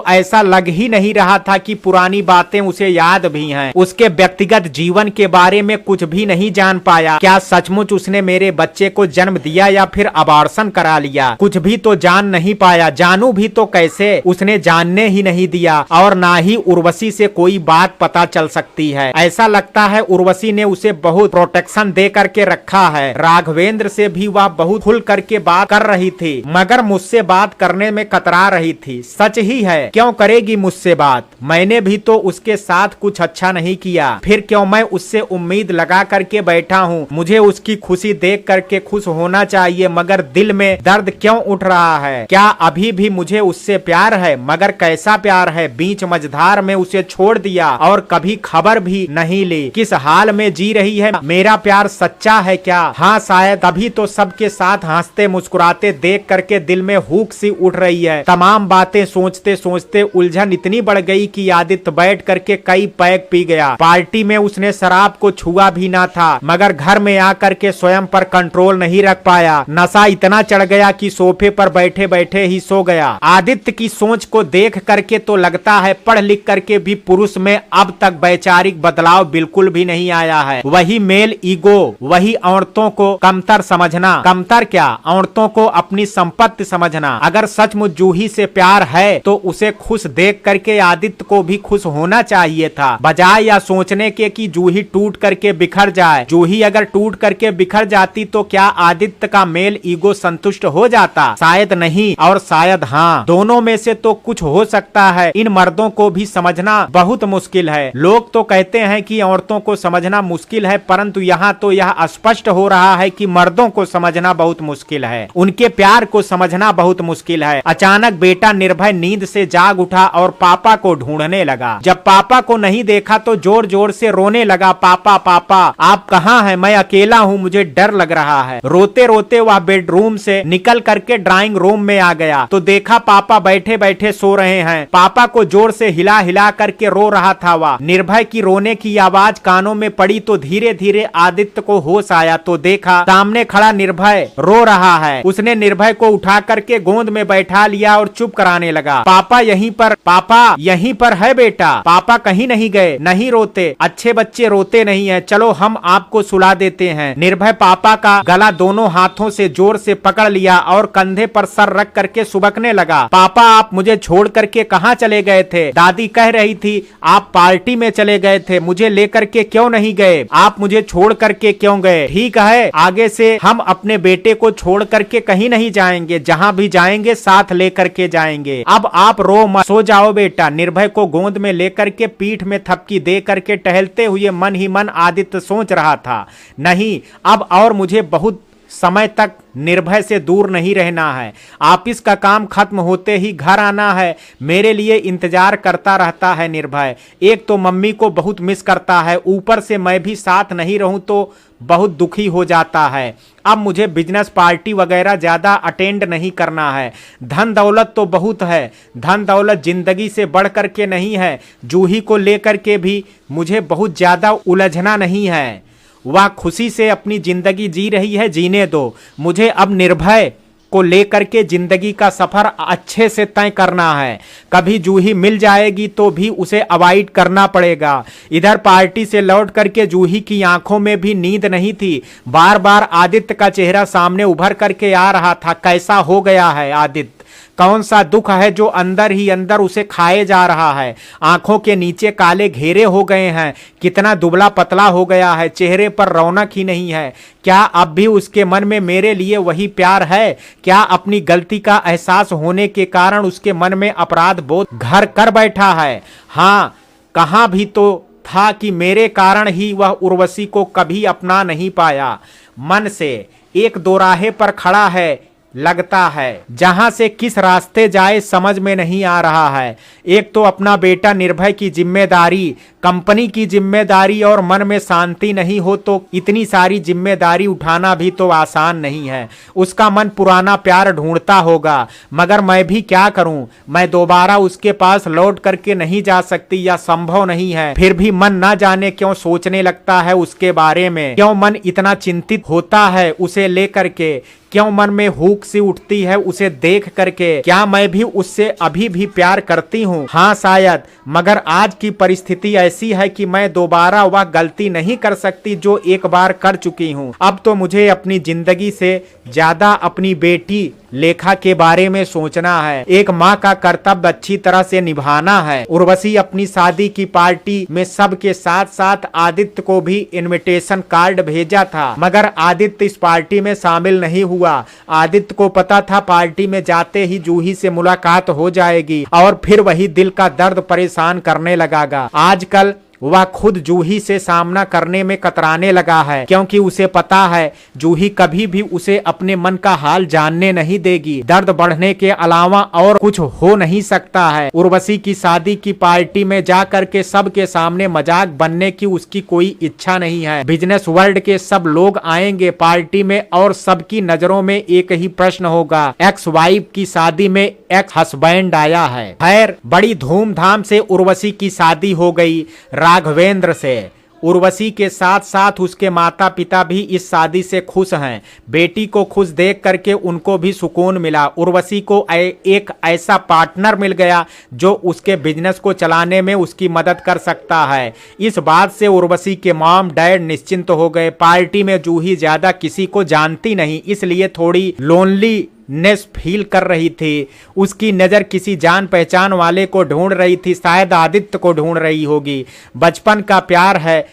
ऐसा लग ही नहीं रहा था कि पुरानी बातें उसे याद भी हैं। उसके व्यक्तिगत जीवन के बारे में कुछ भी नहीं जान पाया। क्या सचमुच उसने मेरे बच्चे को जन्म दिया या फिर अबॉर्शन करा लिया? कुछ भी तो जान नहीं पाया। जानू भी तो कैसे, उसने जानने ही नहीं दिया और ना ही उर्वशी से कोई बात पता चल सकती है। ऐसा लगता है उर्वशी ने उसे बहुत प्रोटेक्शन दे करके रखा है। राघवेंद्र से भी वह बहुत खुल करके बात कर रही थी, मगर मुझसे बात करने में कतरा रही थी। सच ही है, क्यों करेगी मुझसे बात? मैंने भी तो उसके साथ कुछ अच्छा नहीं किया, फिर क्यों मैं उससे उम्मीद लगा करके बैठा हूँ? मुझे उसकी खुशी देख करके खुश होना चाहिए, मगर दिल में दर्द क्यों उठ रहा है? क्या अभी भी मुझे उससे प्यार है? मगर कैसा प्यार है? बीच मझधार में उसे छोड़ दिया और कभी खबर भी नहीं ली। किस हाल में जी रही है? मेरा प्यार सच्चा है क्या? हाँ शायद, तभी तो सबके साथ हंसते मुस्कुराते देख करके दिल में हुक सी उठ रही है। तमाम बातें सोचते सोचते उलझन इतनी बढ़ गई कि आदित्य बैठ करके कई पैग पैक पी गया। पार्टी में उसने शराब को छुआ भी ना था, मगर घर में आकर के स्वयं पर कंट्रोल नहीं रख पाया। नशा इतना चढ़ गया कि सोफे पर बैठे बैठे ही सो गया। आदित्य की सोच को देख करके तो लगता है पढ़ लिख करके भी पुरुष में अब तक वैचारिक बदलाव बिल्कुल भी नहीं आया है। वही मेल ईगो, वही औरतों को कमतर समझना, कमतर क्या, औरतों को अपनी संपत्ति समझना। अगर सचमुच जूही से प्यार है तो उसे खुश देख करके आदित्य को भी खुश होना चाहिए था, बजाय या सोचने के कि जूही टूट करके बिखर जाए। जूही अगर टूट करके बिखर जाती तो क्या आदित्य का मेल ईगो संतुष्ट हो जाता? शायद नहीं, और शायद हाँ, दोनों में से तो कुछ हो सकता है। इन मर्दों को भी समझना बहुत मुश्किल है। लोग तो कहते हैं कि औरतों को समझना मुश्किल है, परंतु यहाँ तो यह स्पष्ट हो रहा है कि मर्दों को समझना बहुत मुश्किल है, उनके प्यार को समझना बहुत मुश्किल है। अचानक बेटा निर्भय नींद से जाग उठा और पापा को ढूंढने लगा। जब पापा को नहीं देखा तो जोर जोर से रोने लगा, पापा पापा आप कहाँ हैं? मैं अकेला हूँ, मुझे डर लग रहा है। रोते रोते वह बेडरूम से निकल करके ड्राइंग रूम में आ गया तो देखा पापा बैठे बैठे सो रहे हैं। पापा को जोर से हिला हिला करके रो रहा था वह। निर्भय की रोने की आवाज कानों में पड़ी तो धीरे धीरे आदित्य को होश आया तो देखा सामने खड़ा निर्भय रो रहा है। उसने निर्भय को उठा करके गोद में बैठा लिया और चुप कराने लगा। पापा यहीं पर, पापा यहीं पर है बेटा, पापा कहीं नहीं गए, नहीं रोते, अच्छे बच्चे रोते नहीं है, चलो हम आपको सुला देते हैं। निर्भय पापा का गला दोनों हाथों से जोर से पकड़ लिया और कंधे पर सर रख करके सुबकने लगा। पापा आप मुझे छोड़ करके कहाँ चले गए थे? दादी कह रही थी आप पार्टी में चले गए थे, मुझे लेकर के क्यों नहीं गए? आप मुझे छोड़ करके क्यों गए? ठीक है, आगे से हम अपने बेटे को छोड़ करके कहीं नहीं जाएंगे, जहाँ भी जाएंगे साथ लेकर के जाएंगे। अब आप रो मत, सो जाओ बेटा। निर्भय को गोद में लेकर के पीठ में थपकी दे करके टहलते हुए मन ही मन आदित्य सोच रहा था, नहीं अब और मुझे बहुत समय तक निर्भय से दूर नहीं रहना है। ऑफिस का काम खत्म होते ही घर आना है, मेरे लिए इंतजार करता रहता है निर्भय। एक तो मम्मी को बहुत मिस करता है, ऊपर से मैं भी साथ नहीं रहूं तो बहुत दुखी हो जाता है। अब मुझे बिजनेस पार्टी वगैरह ज्यादा अटेंड नहीं करना है। धन दौलत तो बहुत है, धन दौलत जिंदगी से बढ़ करके नहीं है। जूही को लेकर के भी मुझे बहुत ज्यादा उलझना नहीं है, वह खुशी से अपनी जिंदगी जी रही है, जीने दो। मुझे अब निर्भय को लेकर के जिंदगी का सफर अच्छे से तय करना है। कभी जूही मिल जाएगी तो भी उसे अवॉइड करना पड़ेगा। इधर पार्टी से लौट करके जूही की आंखों में भी नींद नहीं थी, बार बार आदित्य का चेहरा सामने उभर करके आ रहा था। कैसा हो गया है आदित्य? कौन सा दुख है जो अंदर ही अंदर उसे खाए जा रहा है? आंखों के नीचे काले घेरे हो गए हैं, कितना दुबला पतला हो गया है, चेहरे पर रौनक ही नहीं है। क्या अब भी उसके मन में मेरे लिए वही प्यार है? क्या अपनी गलती का एहसास होने के कारण उसके मन में अपराध बोध घर कर बैठा है? हाँ, कहाँ भी तो था कि मेरे कारण ही वह उर्वशी को कभी अपना नहीं पाया। मन से एक दोराहे पर खड़ा है, लगता है जहां से किस रास्ते जाए समझ में नहीं आ रहा है। एक तो अपना बेटा निर्भय की जिम्मेदारी, कंपनी की जिम्मेदारी और मन में शांति नहीं हो तो इतनी सारी जिम्मेदारी उठाना भी तो आसान नहीं है। उसका मन पुराना प्यार ढूंढता होगा, मगर मैं भी क्या करूं? मैं दोबारा उसके पास लौट करके नहीं जा सकती या संभव नहीं है। फिर भी मन ना जाने क्यों सोचने लगता है उसके बारे में, क्यों मन इतना चिंतित होता है उसे लेकर के, क्यों मन में हुक सी उठती है उसे देख करके। क्या मैं भी उससे अभी भी प्यार करती हूँ? हाँ शायद, मगर आज की परिस्थिति ऐसी है कि मैं दोबारा वह गलती नहीं कर सकती जो एक बार कर चुकी हूँ। अब तो मुझे अपनी जिंदगी से ज्यादा अपनी बेटी लेखा के बारे में सोचना है। एक माँ का कर्तव्य अच्छी तरह से निभाना है। उर्वशी अपनी शादी की पार्टी में सबके साथ साथ आदित्य को भी इनविटेशन कार्ड भेजा था, मगर आदित्य इस पार्टी में शामिल नहीं हुआ। आदित्य को पता था पार्टी में जाते ही जूही से मुलाकात हो जाएगी और फिर वही दिल का दर्द परेशान करने लगेगा। आजकल वह खुद जूही से सामना करने में कतराने लगा है, क्योंकि उसे पता है जूही कभी भी उसे अपने मन का हाल जानने नहीं देगी। दर्द बढ़ने के अलावा और कुछ हो नहीं सकता है। उर्वशी की शादी की पार्टी में जाकर के सबके सामने मजाक बनने की उसकी कोई इच्छा नहीं है। बिजनेस वर्ल्ड के सब लोग आएंगे पार्टी में और सबकी नजरों में एक ही प्रश्न होगा, एक्स वाइफ की शादी में एक्स हस्बैंड आया है। खैर, बड़ी धूमधाम से उर्वशी की शादी हो गई। राघवेंद्र से। उर्वशी के साथ साथ उसके माता पिता भी इस शादी से खुश हैं। बेटी को खुश देख करके उनको भी सुकून मिला। उर्वशी को एक ऐसा पार्टनर मिल गया जो उसके बिजनेस को चलाने में उसकी मदद कर सकता है। इस बात से उर्वशी के मॉम डैड निश्चिंत हो गए। पार्टी में जूही ज्यादा किसी को जानती नहीं, इसलिए थोड़ी लोनली नेस फील कर रही थी। उसकी नज़र किसी जान पहचान वाले को ढूंढ रही थी, शायद आदित्य को ढूंढ रही होगी। बचपन का प्यार है,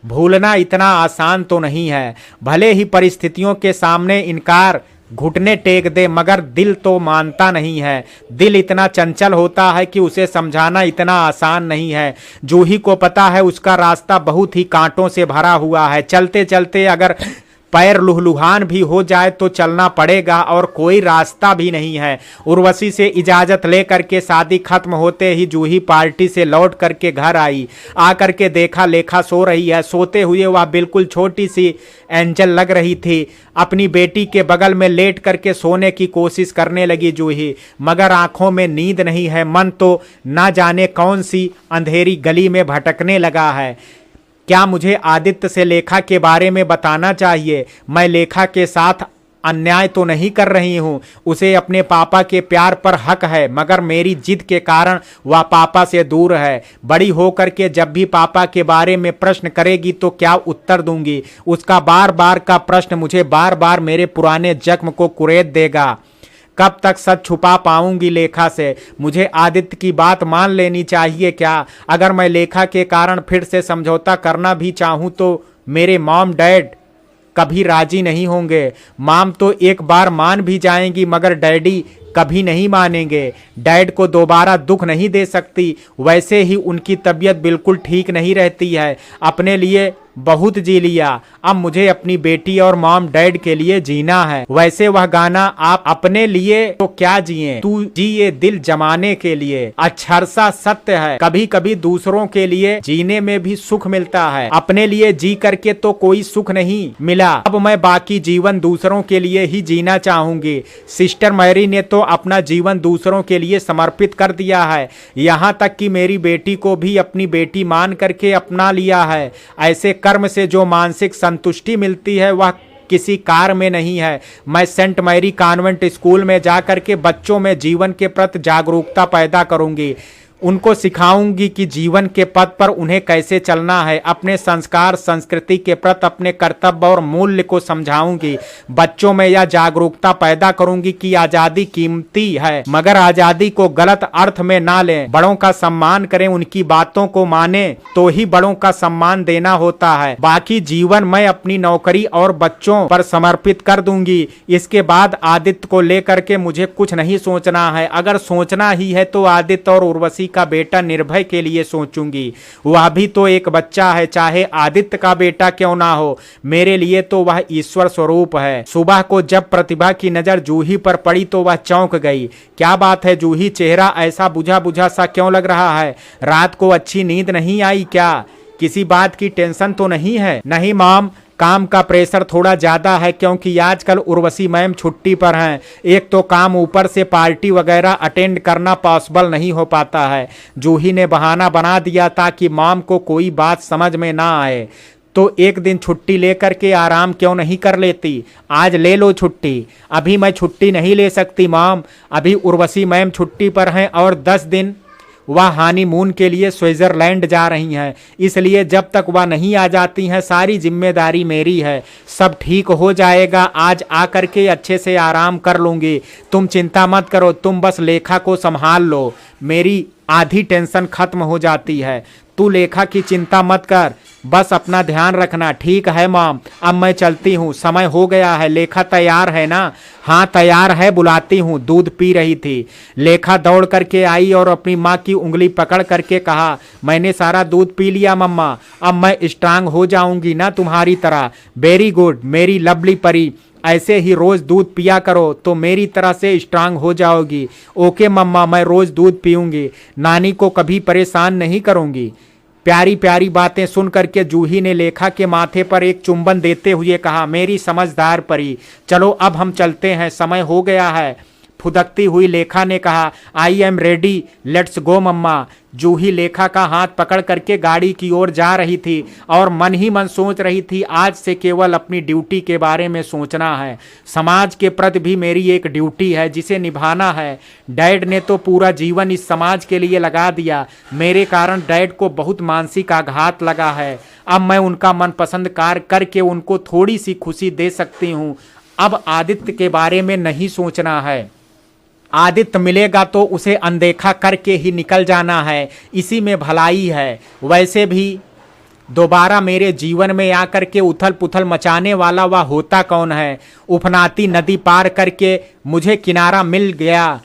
भूलना इतना आसान तो नहीं है। भले ही परिस्थितियों के सामने इनकार घुटने टेक दे, मगर दिल तो मानता नहीं है। दिल इतना चंचल होता है कि उसे समझाना इतना आसान नहीं है। जूही को पता है उसका रास्ता बहुत ही कांटों से भरा हुआ है। चलते चलते अगर पैर लुहलुहान भी हो जाए तो चलना पड़ेगा और कोई रास्ता भी नहीं है। उर्वशी से इजाजत लेकर के शादी खत्म होते ही जूही पार्टी से लौट करके घर आई। आकर के देखा लेखा सो रही है। सोते हुए वह बिल्कुल छोटी सी एंजल लग रही थी। अपनी बेटी के बगल में लेट करके सोने की कोशिश करने लगी जूही, मगर आंखों में नींद नहीं है। मन तो ना जाने कौन सी अंधेरी गली में भटकने लगा है। क्या मुझे आदित्य से लेखा के बारे में बताना चाहिए? मैं लेखा के साथ अन्याय तो नहीं कर रही हूँ। उसे अपने पापा के प्यार पर हक है, मगर मेरी जिद के कारण वह पापा से दूर है। बड़ी होकर के जब भी पापा के बारे में प्रश्न करेगी तो क्या उत्तर दूंगी? उसका बार बार का प्रश्न मुझे बार बार मेरे पुराने जख्म को कुरेद देगा। कब तक सच छुपा पाऊंगी लेखा से? मुझे आदित्य की बात मान लेनी चाहिए क्या? अगर मैं लेखा के कारण फिर से समझौता करना भी चाहूं तो मेरे मॉम डैड कभी राजी नहीं होंगे। मॉम तो एक बार मान भी जाएंगी, मगर डैडी कभी नहीं मानेंगे। डैड को दोबारा दुख नहीं दे सकती। वैसे ही उनकी तबीयत बिल्कुल ठीक नहीं रहती है। अपने लिए बहुत जी लिया, अब मुझे अपनी बेटी और मॉम डैड के लिए जीना है। वैसे वह गाना आप अपने लिए तो क्या जिए, तू जिए दिल जमाने के लिए, अक्षरशा सत्य है। कभी कभी दूसरों के लिए जीने में भी सुख मिलता है, अपने लिए जी करके तो कोई सुख नहीं मिला। अब मैं बाकी जीवन दूसरों के लिए ही जीना चाहूंगी। सिस्टर मैरी ने तो अपना जीवन दूसरों के लिए समर्पित कर दिया है, यहाँ तक कि मेरी बेटी को भी अपनी बेटी मान करके अपना लिया है। ऐसे कर्म से जो मानसिक संतुष्टि मिलती है वह किसी कार में नहीं है। मैं सेंट मैरी कॉन्वेंट स्कूल में जाकर के बच्चों में जीवन के प्रति जागरूकता पैदा करूंगी। उनको सिखाऊंगी कि जीवन के पथ पर उन्हें कैसे चलना है। अपने संस्कार संस्कृति के प्रति अपने कर्तव्य और मूल्य को समझाऊंगी। बच्चों में यह जागरूकता पैदा करूंगी कि आज़ादी कीमती है, मगर आज़ादी को गलत अर्थ में ना लें। बड़ों का सम्मान करें, उनकी बातों को माने तो ही बड़ों का सम्मान देना होता है। बाकी जीवन मैं अपनी नौकरी और बच्चों पर समर्पित कर दूंगी। इसके बाद आदित्य को लेकर के मुझे कुछ नहीं सोचना है। अगर सोचना ही है तो आदित्य और उर्वशी का बेटा निर्भय के लिए सोचूंगी। वह भी तो एक बच्चा है, चाहे आदित्य का बेटा क्यों ना हो। मेरे लिए तो वह ईश्वर स्वरूप है। सुबह को जब प्रतिभा की नजर जूही पर पड़ी तो वह चौंक गई। क्या बात है जूही, चेहरा ऐसा बुझा बुझा सा क्यों लग रहा है? रात को अच्छी नींद नहीं आई क्या? किसी बात की टेंशन तो नहीं है? नहीं मॉम, काम का प्रेशर थोड़ा ज़्यादा है, क्योंकि आजकल उर्वशी मैम छुट्टी पर हैं। एक तो काम, ऊपर से पार्टी वगैरह अटेंड करना पॉसिबल नहीं हो पाता है। जूही ने बहाना बना दिया ताकि मॉम को कोई बात समझ में ना आए। तो एक दिन छुट्टी लेकर के आराम क्यों नहीं कर लेती? आज ले लो छुट्टी। अभी मैं छुट्टी नहीं ले सकती मॉम, अभी उर्वशी मैम छुट्टी पर हैं और 10 दिन वह हानीमून के लिए स्विट्जरलैंड जा रही हैं। इसलिए जब तक वह नहीं आ जाती हैं सारी जिम्मेदारी मेरी है। सब ठीक हो जाएगा, आज आकर के अच्छे से आराम कर लूँगी। तुम चिंता मत करो, तुम बस लेखा को संभाल लो, मेरी आधी टेंशन खत्म हो जाती है। तू लेखा की चिंता मत कर, बस अपना ध्यान रखना। ठीक है मॉम, अब मैं चलती हूँ, समय हो गया है। लेखा तैयार है ना? हाँ तैयार है, बुलाती हूँ। दूध पी रही थी। लेखा दौड़ करके आई और अपनी माँ की उंगली पकड़ करके कहा, मैंने सारा दूध पी लिया मम्मा, अब मैं स्ट्रांग हो जाऊंगी ना तुम्हारी तरह। वेरी गुड मेरी लवली परी, ऐसे ही रोज दूध पिया करो तो मेरी तरह से स्ट्रांग हो जाओगी। ओके मम्मा, मैं रोज दूध पीऊंगी, नानी को कभी परेशान नहीं करूंगी। प्यारी प्यारी बातें सुन करके जूही ने लेखा के माथे पर एक चुंबन देते हुए कहा, मेरी समझदार परी, चलो अब हम चलते हैं, समय हो गया है। फुदकती हुई लेखा ने कहा, I am ready, let's go mamma. Juhi Lekha का हाथ पकड़ करके गाड़ी की ओर जा रही थी और मन ही मन सोच रही थी, आज से केवल अपनी ड्यूटी के बारे में सोचना है। समाज के प्रति भी मेरी एक ड्यूटी है जिसे निभाना है। डैड ने तो पूरा जीवन इस समाज के लिए लगा दिया, मेरे कारण डैड को बहुत मानसिक आघात लगा है। अब मैं उनका मनपसंद कार्य करके उनको थोड़ी सी खुशी दे सकती हूँ। अब आदित्य के बारे में नहीं सोचना है। आदित्य मिलेगा तो उसे अनदेखा करके ही निकल जाना है, इसी में भलाई है। वैसे भी दोबारा मेरे जीवन में आकर के उथल पुथल मचाने वाला वह होता कौन है। उफनाती नदी पार करके मुझे किनारा मिल गया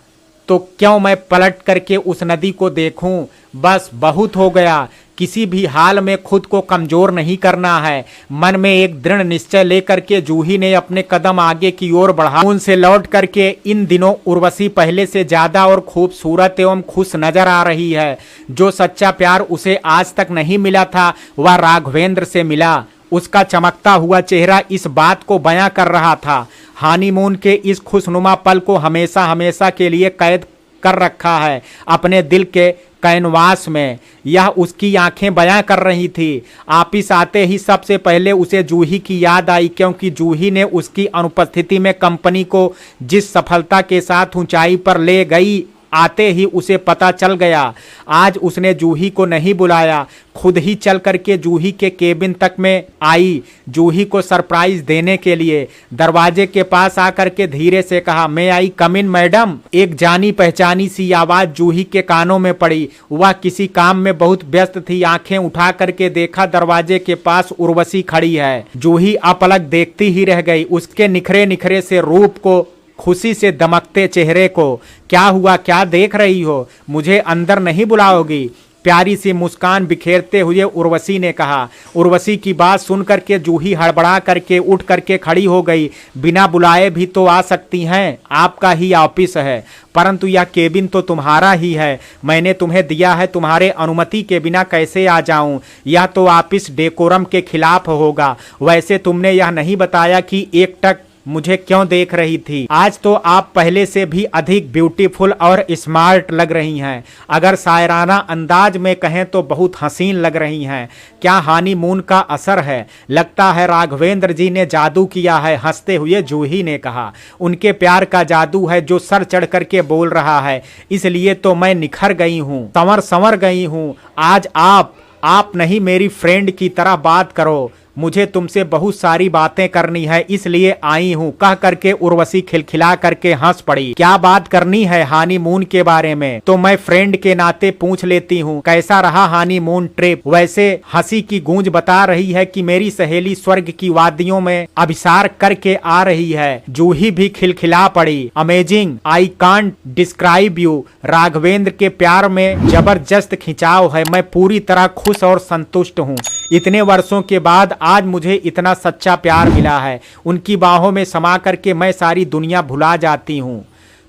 तो क्यों मैं पलट करके उस नदी को देखूं। बस बहुत हो गया। किसी भी हाल में खुद को कमजोर नहीं करना है। मन में एक दृढ़ निश्चय लेकर के जूही ने अपने कदम आगे की ओर बढ़ा। उनसे लौट करके इन दिनों उर्वशी पहले से ज्यादा और खूबसूरत एवं खुश नजर आ रही है। जो सच्चा प्यार उसे आज तक नहीं मिला था वह राघवेंद्र से मिला। उसका चमकता हुआ चेहरा इस बात को बयां कर रहा था। हनीमून के इस खुशनुमा पल को हमेशा हमेशा के लिए कैद कर रखा है अपने दिल के कैनवास में। यह उसकी आंखें बयां कर रही थी। वापिस आते ही सबसे पहले उसे जूही की याद आई, क्योंकि जूही ने उसकी अनुपस्थिति में कंपनी को जिस सफलता के साथ ऊंचाई पर ले गई, आते ही उसे पता चल गया। आज उसने जूही को नहीं बुलाया, खुद ही चल करके जूही के केबिन तक में आई जूही को सरप्राइज देने के लिए। दरवाजे के पास आकर के धीरे से कहा, मैं आई कम इन मैडम। एक जानी पहचानी सी आवाज जूही के कानों में पड़ी। वह किसी काम में बहुत व्यस्त थी। आंखें उठा करके देखा, दरवाजे के पास उर्वशी खड़ी है। जूही अपलक देखती ही रह गई, उसके निखरे निखरे से रूप को, खुशी से दमकते चेहरे को। क्या हुआ, क्या देख रही हो, मुझे अंदर नहीं बुलाओगी? प्यारी सी मुस्कान बिखेरते हुए उर्वशी ने कहा। उर्वशी की बात सुन करके जूही हड़बड़ा करके उठ करके खड़ी हो गई। बिना बुलाए भी तो आ सकती हैं, आपका ही ऑफिस है, परंतु यह केबिन तो तुम्हारा ही है, मैंने तुम्हें दिया है, तुम्हारे अनुमति के बिना कैसे आ जाऊं? यह तो ऑफिस डेकोरम के खिलाफ होगा। वैसे तुमने यह नहीं बताया कि एकटक मुझे क्यों देख रही थी। आज तो आप पहले से भी अधिक ब्यूटीफुल और स्मार्ट लग रही हैं। अगर शायराना अंदाज में कहें तो बहुत हसीन लग रही हैं। क्या हनीमून का असर है? लगता है राघवेंद्र जी ने जादू किया है, हंसते हुए जूही ने कहा। उनके प्यार का जादू है जो सर चढ़ करके बोल रहा है, इसलिए तो मैं निखर गई हूँ, संवर गई हूँ। आज आप नहीं, मेरी फ्रेंड की तरह बात करो, मुझे तुमसे बहुत सारी बातें करनी है, इसलिए आई हूँ, कह करके उर्वशी खिलखिला करके हंस पड़ी। क्या बात करनी है? हनीमून के बारे में। तो मैं फ्रेंड के नाते पूछ लेती हूँ, कैसा रहा हनीमून ट्रिप? वैसे हंसी की गूंज बता रही है कि मेरी सहेली स्वर्ग की वादियों में अभिसार करके आ रही है। जूही भी खिलखिला पड़ी। Amazing, I can't describe you. Raghavendra के प्यार में जबरदस्त खिंचाव है। मैं पूरी तरह खुश और संतुष्ट हूँ। इतने वर्षों के बाद आज मुझे इतना सच्चा प्यार मिला है। उनकी बाहों में समा करके मैं सारी दुनिया भुला जाती हूँ।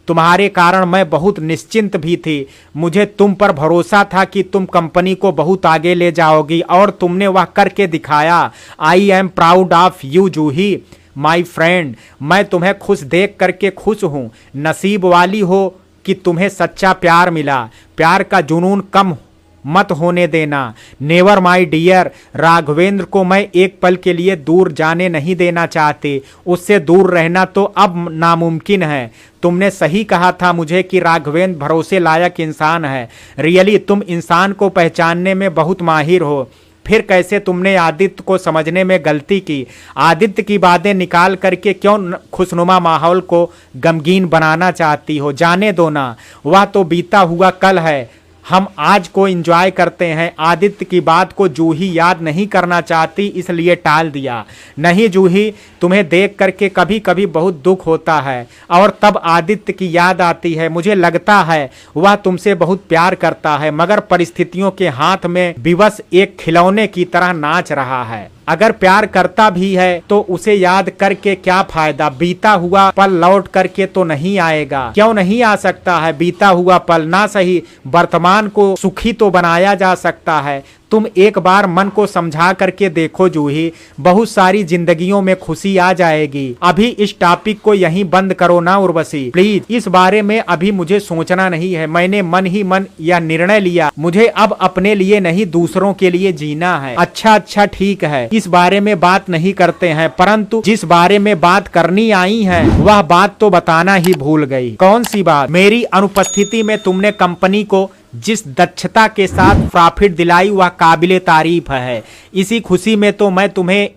तुम्हारे कारण मैं बहुत निश्चिंत भी थी। मुझे तुम पर भरोसा था कि तुम कंपनी को बहुत आगे ले जाओगी और तुमने वह करके दिखाया। I am proud of you Juhi my friend. मैं तुम्हें खुश देख करके खुश हूँ। नसीब वाली हो कि तुम्हें सच्चा प्यार मिला। प्यार का जुनून कम मत होने देना। Never my dear. राघवेंद्र को मैं एक पल के लिए दूर जाने नहीं देना चाहती। उससे दूर रहना तो अब नामुमकिन है। तुमने सही कहा था मुझे कि राघवेंद्र भरोसे लायक इंसान है। रियली तुम इंसान को पहचानने में बहुत माहिर हो। फिर कैसे तुमने आदित्य को समझने में गलती की? आदित्य की बातें निकाल करके क्यों खुशनुमा माहौल को गमगीन बनाना चाहती हो? जाने दो ना, वह तो बीता हुआ कल है। हम आज को एंजॉय करते हैं। आदित्य की बात को जूही याद नहीं करना चाहती, इसलिए टाल दिया। नहीं जूही, तुम्हें देख करके कभी कभी बहुत दुख होता है और तब आदित्य की याद आती है। मुझे लगता है वह तुमसे बहुत प्यार करता है, मगर परिस्थितियों के हाथ में विवश एक खिलौने की तरह नाच रहा है। अगर प्यार करता भी है तो उसे याद करके क्या फायदा? बीता हुआ पल लौट करके तो नहीं आएगा। क्यों नहीं आ सकता है बीता हुआ पल? ना सही, वर्तमान को सुखी तो बनाया जा सकता है। तुम एक बार मन को समझा करके देखो जूही, बहुत सारी जिंदगियों में खुशी आ जाएगी। अभी इस टॉपिक को यहीं बंद करो ना उर्वशी, प्लीज। इस बारे में अभी मुझे सोचना नहीं है। मैंने मन ही मन यह निर्णय लिया, मुझे अब अपने लिए नहीं दूसरों के लिए जीना है। अच्छा ठीक है, इस बारे में बात नहीं करते हैं, परंतु जिस बारे में बात करनी आई है वह बात तो बताना ही भूल गई। कौन सी बात? मेरी अनुपस्थिति में तुमने कंपनी को जिस दक्षता के साथ प्रॉफिट दिलाई वह काबिले तारीफ है। इसी खुशी में तो मैं तुम्हें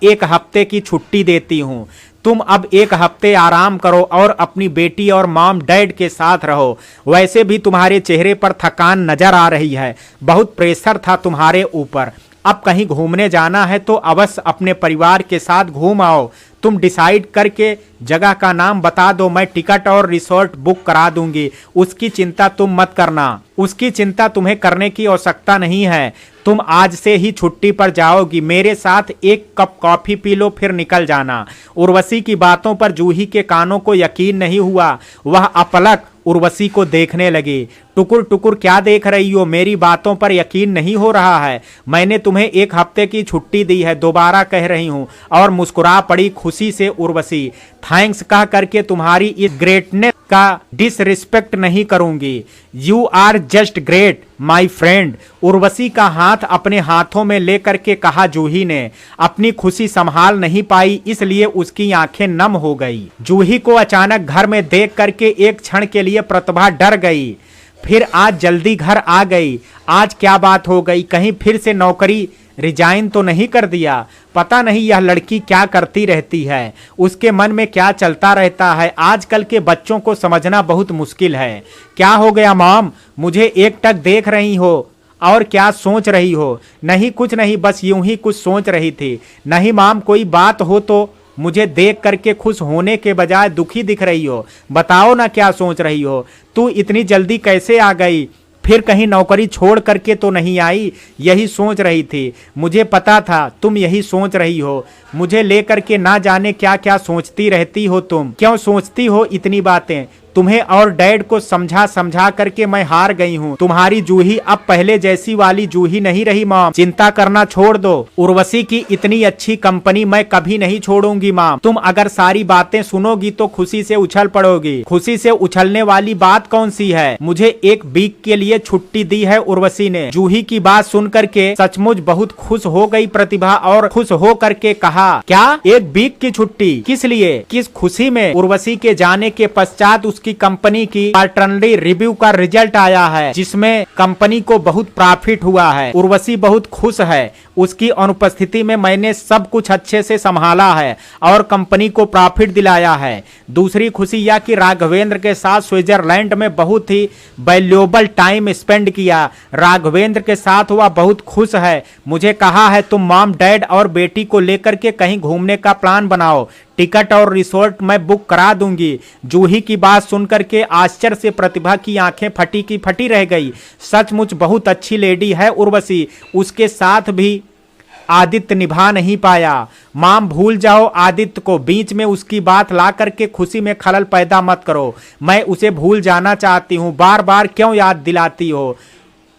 1 हफ्ते की छुट्टी देती हूँ। तुम अब 1 हफ्ते आराम करो और अपनी बेटी और मॉम डैड के साथ रहो। वैसे भी तुम्हारे चेहरे पर थकान नजर आ रही है, बहुत प्रेशर था तुम्हारे ऊपर। अब कहीं घूमने जाना है तो अवश्य अपने परिवार के साथ घूम आओ। तुम डिसाइड करके जगह का नाम बता दो, मैं टिकट और रिसोर्ट बुक करा दूंगी। उसकी चिंता तुम मत करना, उसकी चिंता तुम्हें करने की आवश्यकता नहीं है। तुम आज से ही छुट्टी पर जाओगी। मेरे साथ 1 कप कॉफी पी लो फिर निकल जाना। उर्वशी की बातों पर जूही के कानों को यकीन नहीं हुआ। वह अपलक उर्वशी को देखने लगी। टुकुर टुकुर क्या देख रही हो? मेरी बातों पर यकीन नहीं हो रहा है? मैंने तुम्हें 1 हफ्ते की छुट्टी दी है, दोबारा कह रही हूँ। और मुस्कुरा पड़ी खुशी से उर्वशी। थैंक्स कह करके तुम्हारी इस ग्रेटनेस का डिसरिस्पेक्ट नहीं करूंगी। You are just great my friend. Urvashi का हाथ अपने हाथों में लेकर के कहा जूही ने। अपनी खुशी संभाल नहीं पाई, इसलिए उसकी आंखें नम हो गई। जूही को अचानक घर में देख करके एक क्षण के लिए प्रतिभा डर गई, फिर आज जल्दी घर आ गई। आज क्या बात हो गई? कहीं फिर से नौकरी रिजाइन तो नहीं कर दिया? पता नहीं यह लड़की क्या करती रहती है, उसके मन में क्या चलता रहता है। आजकल के बच्चों को समझना बहुत मुश्किल है। क्या हो गया मॉम? मुझे एकटक देख रही हो और क्या सोच रही हो? नहीं कुछ नहीं, बस यूं ही कुछ सोच रही थी। नहीं मॉम, कोई बात हो तो मुझे देख करके खुश होने के बजाय दुखी दिख रही हो। बताओ ना क्या सोच रही हो? तू इतनी जल्दी कैसे आ गई? फिर कहीं नौकरी छोड़ करके तो नहीं आई? यही सोच रही थी, मुझे पता था तुम यही सोच रही हो। मुझे लेकर के ना जाने क्या क्या सोचती रहती हो तुम। क्यों सोचती हो इतनी बातें? तुम्हें और डैड को समझा समझा करके मैं हार गई हूँ। तुम्हारी जूही अब पहले जैसी वाली जूही नहीं रही माँ। चिंता करना छोड़ दो। उर्वशी की इतनी अच्छी कंपनी मैं कभी नहीं छोड़ूंगी माँ। तुम अगर सारी बातें सुनोगी तो खुशी से उछल पड़ोगी। खुशी से उछलने वाली बात कौन सी है? मुझे 1 वीक के लिए छुट्टी दी है उर्वशी ने। जूही की बात सुन करके सचमुच बहुत खुश हो गई प्रतिभा और खुश हो करके कहा, क्या 1 वीक की छुट्टी? किस लिए, किस खुशी में? उर्वशी के जाने के पश्चात उसकी कंपनी की क्वार्टरली रिव्यू का रिजल्ट आया है, जिसमें कंपनी को बहुत प्रॉफिट हुआ है। उर्वशी बहुत खुश है। उसकी अनुपस्थिति में मैंने सब कुछ अच्छे से संभाला है और कंपनी को प्रॉफिट दिलाया है। दूसरी खुशी यह कि राघवेंद्र के साथ स्विट्जरलैंड में बहुत ही वैल्यूएबल टाइम स्पेंड किया। राघवेंद्र के साथ वह बहुत खुश है। मुझे कहा है तुम मॉम डैड और बेटी को लेकर के कहीं घूमने का प्लान बनाओ। टिकट और रिसोर्ट मैं बुक करा दूंगी। जूही की बात सुनकर के आश्चर्य से प्रतिभा की आंखें फटी की फटी रह गई। सचमुच बहुत अच्छी लेडी है उर्वशी। उसके साथ भी आदित्य निभा नहीं पाया। माम भूल जाओ आदित्य को, बीच में उसकी बात ला करके खुशी में खलल पैदा मत करो। मैं उसे भूल जाना चाहती हूँ, बार बार क्यों याद दिलाती हो?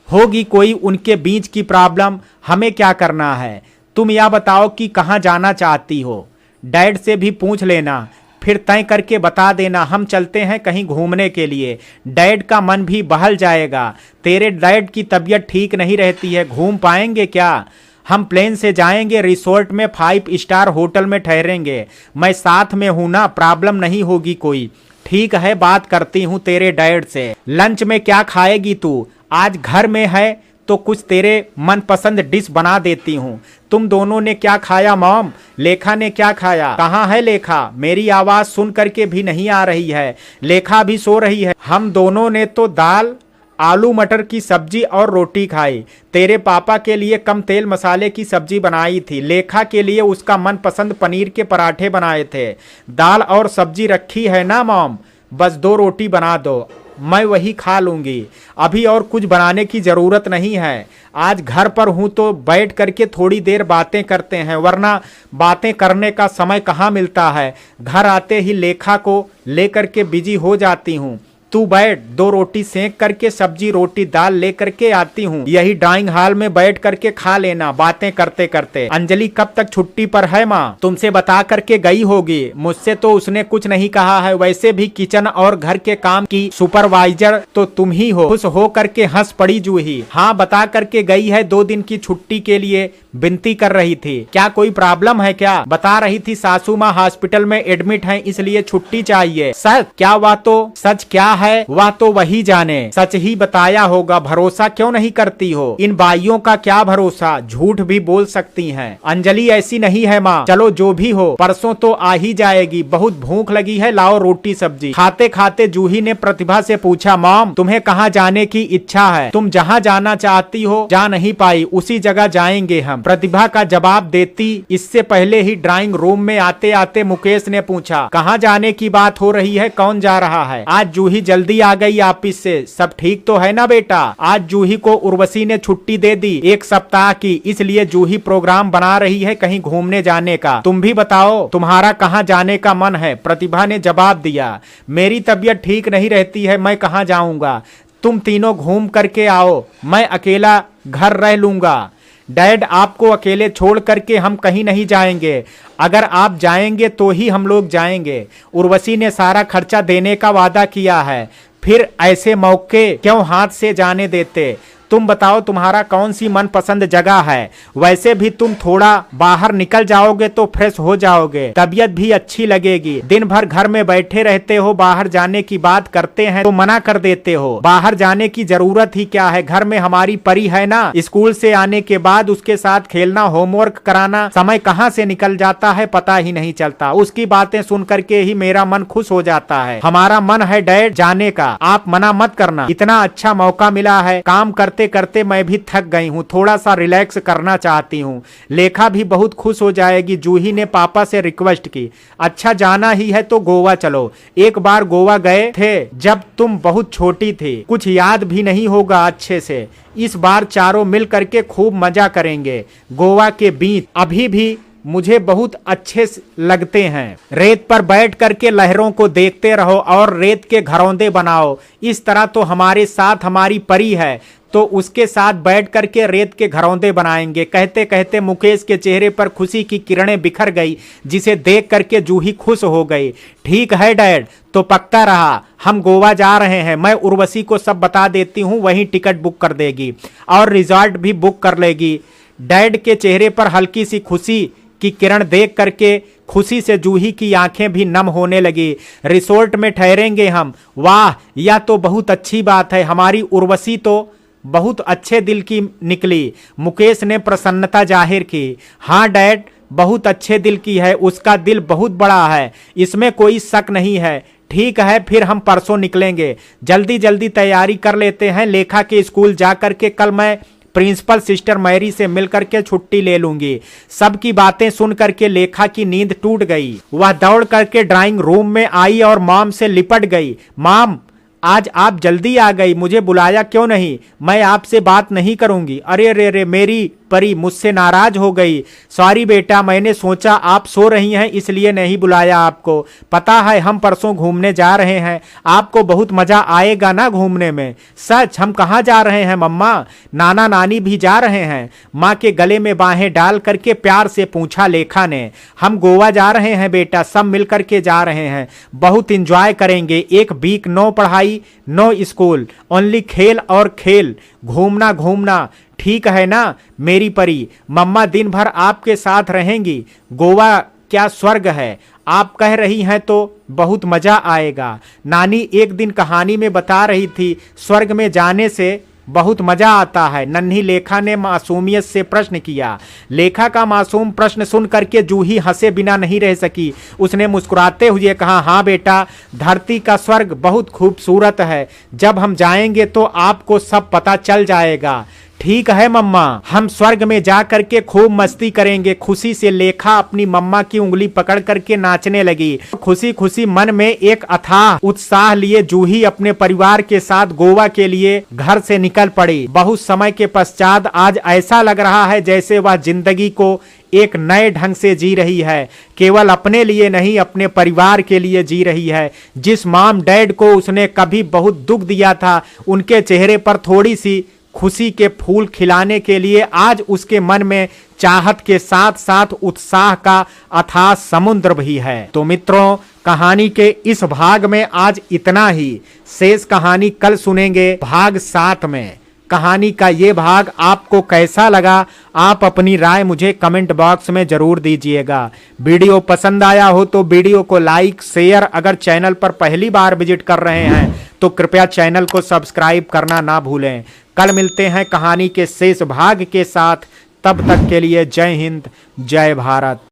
होगी कोई उनके बीच की प्रॉब्लम, हमें क्या करना है? तुम यह बताओ कि कहाँ जाना चाहती हो? डैड से भी पूछ लेना, फिर तय करके बता देना। हम चलते हैं कहीं घूमने के लिए, डैड का मन भी बहल जाएगा। तेरे डैड की तबीयत ठीक नहीं रहती है, घूम पाएंगे क्या? हम प्लेन से जाएंगे, रिसोर्ट में 5 स्टार होटल में ठहरेंगे। मैं साथ में हूं ना, प्रॉब्लम नहीं होगी कोई। ठीक है, बात करती हूँ तेरे डैड से। लंच में क्या खाएगी तू? आज घर में है तो कुछ तेरे मनपसंद डिश बना देती हूँ। तुम दोनों ने क्या खाया मॉम? लेखा ने क्या खाया? कहाँ है लेखा? मेरी आवाज सुन करके भी नहीं आ रही है। लेखा भी सो रही है। हम दोनों ने तो दाल आलू मटर की सब्जी और रोटी खाई। तेरे पापा के लिए कम तेल मसाले की सब्जी बनाई थी। लेखा के लिए उसका मनपसंद पनीर के पराठे बनाए थे। दाल और सब्जी रखी है ना मॉम? बस 2 रोटी बना दो, मैं वही खा लूंगी। अभी और कुछ बनाने की जरूरत नहीं है। आज घर पर हूं तो बैठ करके थोड़ी देर बातें करते हैं, वरना बातें करने का समय कहाँ मिलता है। घर आते ही लेखा को लेकर के बिजी हो जाती हूँ। तू बैठ, 2 रोटी सेंक करके सब्जी रोटी दाल लेकर के आती हूँ, यही ड्राइंग हॉल में बैठ करके खा लेना बातें करते करते। अंजलि कब तक छुट्टी पर है माँ? तुमसे बता करके गई होगी, मुझसे तो उसने कुछ नहीं कहा है। वैसे भी किचन और घर के काम की सुपरवाइजर तो तुम ही हो। खुश हो करके हंस पड़ी जूही। हाँ, बता करके गई है 2 दिन की छुट्टी के लिए, विनती कर रही थी। क्या कोई प्रॉब्लम है क्या? बता रही थी सासू माँ हॉस्पिटल में एडमिट हैं, इसलिए छुट्टी चाहिए। सच क्या? वह तो सच क्या है वह तो वही जाने। सच ही बताया होगा, भरोसा क्यों नहीं करती हो? इन बाइयों का क्या भरोसा, झूठ भी बोल सकती हैं। अंजलि ऐसी नहीं है माँ। चलो जो भी हो, परसों तो आ ही जाएगी। बहुत भूख लगी है, लाओ रोटी सब्जी। खाते खाते जूही ने प्रतिभा से पूछा, मॉम तुम्हें कहाँ जाने की इच्छा है? तुम जहाँ जाना चाहती हो जा नहीं पाई, उसी जगह जाएंगे हम। प्रतिभा का जवाब देती इससे पहले ही ड्राइंग रूम में आते आते मुकेश ने पूछा, कहाँ जाने की बात हो रही है? कौन जा रहा है? आज जूही जल्दी आ गई ऑफिस से, सब ठीक तो है ना बेटा? आज जूही को उर्वशी ने छुट्टी दे दी 1 सप्ताह की, इसलिए जूही प्रोग्राम बना रही है कहीं घूमने जाने का। तुम भी बताओ तुम्हारा कहाँ जाने का मन है? प्रतिभा ने जवाब दिया, मेरी तबीयत ठीक नहीं रहती है, मैं कहाँ जाऊंगा? तुम तीनों घूम करके आओ, मैं अकेला घर रह लूंगा। डैड आपको अकेले छोड़ करके हम कहीं नहीं जाएंगे, अगर आप जाएंगे तो ही हम लोग जाएंगे। उर्वशी ने सारा खर्चा देने का वादा किया है, फिर ऐसे मौके क्यों हाथ से जाने देते? तुम बताओ तुम्हारा कौन सी मनपसंद जगह है? वैसे भी तुम थोड़ा बाहर निकल जाओगे तो फ्रेश हो जाओगे, तबीयत भी अच्छी लगेगी। दिन भर घर में बैठे रहते हो, बाहर जाने की बात करते हैं तो मना कर देते हो। बाहर जाने की जरूरत ही क्या है? घर में हमारी परी है ना, स्कूल से आने के बाद उसके साथ खेलना, होमवर्क कराना, समय कहाँ से निकल जाता है पता ही नहीं चलता। उसकी बातें सुन करके ही मेरा मन खुश हो जाता है। हमारा मन है डैड जाने का, आप मना मत करना। इतना अच्छा मौका मिला है, काम करते करते मैं भी थक गई हूँ, थोड़ा सा रिलैक्स करना चाहती हूँ। लेखा भी बहुत खुश हो जाएगी। जूही ने पापा से रिक्वेस्ट की, अच्छा जाना ही है तो गोवा चलो। एक बार गोवा गए थे जब तुम बहुत छोटी थी, कुछ याद भी नहीं होगा अच्छे से। इस बार चारों मिल करके खूब मजा करेंगे। गोवा के बीच अभी भी मुझे बहुत अच्छे लगते हैं। रेत पर बैठ करके लहरों को देखते रहो और रेत के घरौंदे बनाओ। इस तरह तो हमारे साथ हमारी परी है, तो उसके साथ बैठ करके रेत के घरौंदे बनाएंगे। कहते कहते मुकेश के चेहरे पर खुशी की किरणें बिखर गई, जिसे देख करके जूही खुश हो गई। ठीक है डैड, तो पक्का रहा, हम गोवा जा रहे हैं। मैं उर्वशी को सब बता देती हूँ, वहीं टिकट बुक कर देगी और रिजॉर्ट भी बुक कर लेगी। डैड के चेहरे पर हल्की सी खुशी की किरण देख करके खुशी से जूही की आंखें भी नम होने लगी। रिसोर्ट में ठहरेंगे हम। वाह, यह तो बहुत अच्छी बात है। हमारी उर्वशी तो बहुत अच्छे दिल की निकली। मुकेश ने प्रसन्नता जाहिर की। हाँ डैड, बहुत अच्छे दिल की है, उसका दिल बहुत बड़ा है, इसमें कोई शक नहीं है। ठीक है, फिर हम परसों निकलेंगे। जल्दी जल्दी तैयारी कर लेते हैं। लेखा के स्कूल जा करके कल मैं प्रिंसिपल सिस्टर मैरी से मिलकर के छुट्टी ले लूंगी। सबकी बातें सुन करके लेखा की नींद टूट गई। वह दौड़ करके ड्राइंग रूम में आई और मॉम से लिपट गई। मॉम, आज आप जल्दी आ गई, मुझे बुलाया क्यों नहीं? मैं आपसे बात नहीं करूंगी। अरे रे रे, मेरी परी मुझसे नाराज हो गई। सॉरी बेटा, मैंने सोचा आप सो रही हैं इसलिए नहीं बुलाया आपको। पता है हम परसों घूमने जा रहे हैं, आपको बहुत मजा आएगा ना घूमने में। सच? हम कहाँ जा रहे हैं मम्मा? नाना नानी भी जा रहे हैं। माँ के गले में बाहें डाल करके प्यार से पूछा लेखा ने। हम गोवा जा रहे हैं बेटा, सब मिल करके जा रहे हैं, बहुत इंजॉय करेंगे। 1 वीक नो पढ़ाई नो स्कूल, ओनली खेल और खेल, घूमना घूमना। ठीक है ना मेरी परी? मम्मा दिन भर आपके साथ रहेंगी। गोवा क्या स्वर्ग है, आप कह रही हैं तो बहुत मजा आएगा। नानी एक दिन कहानी में बता रही थी, स्वर्ग में जाने से बहुत मजा आता है। नन्ही लेखा ने मासूमियत से प्रश्न किया। लेखा का मासूम प्रश्न सुन करके जूही हंसे बिना नहीं रह सकी। उसने मुस्कुराते हुए कहा, हाँ बेटा, धरती का स्वर्ग बहुत खूबसूरत है, जब हम जाएंगे तो आपको सब पता चल जाएगा। ठीक है मम्मा, हम स्वर्ग में जा करके खूब मस्ती करेंगे। खुशी से लेखा अपनी मम्मा की उंगली पकड़ करके नाचने लगी। खुशी खुशी मन में एक अथाह उत्साह लिए जूही अपने परिवार के साथ गोवा के लिए घर से निकल पड़ी। बहुत समय के पश्चात आज ऐसा लग रहा है जैसे वह जिंदगी को एक नए ढंग से जी रही है, केवल अपने लिए नहीं अपने परिवार के लिए जी रही है। जिस मॉम डैड को उसने कभी बहुत दुख दिया था, उनके चेहरे पर थोड़ी सी खुशी के फूल खिलाने के लिए आज उसके मन में चाहत के साथ साथ उत्साह का अथाह समुद्र भी है। तो मित्रों, कहानी के इस भाग में आज इतना ही। शेष कहानी कल सुनेंगे भाग 7 में। कहानी का ये भाग आपको कैसा लगा, आप अपनी राय मुझे कमेंट बॉक्स में जरूर दीजिएगा। वीडियो पसंद आया हो तो वीडियो को लाइक शेयर, अगर चैनल पर पहली बार विजिट कर रहे हैं तो कृपया चैनल को सब्सक्राइब करना ना भूलें। कल मिलते हैं कहानी के शेष भाग के साथ, तब तक के लिए जय हिंद, जय भारत।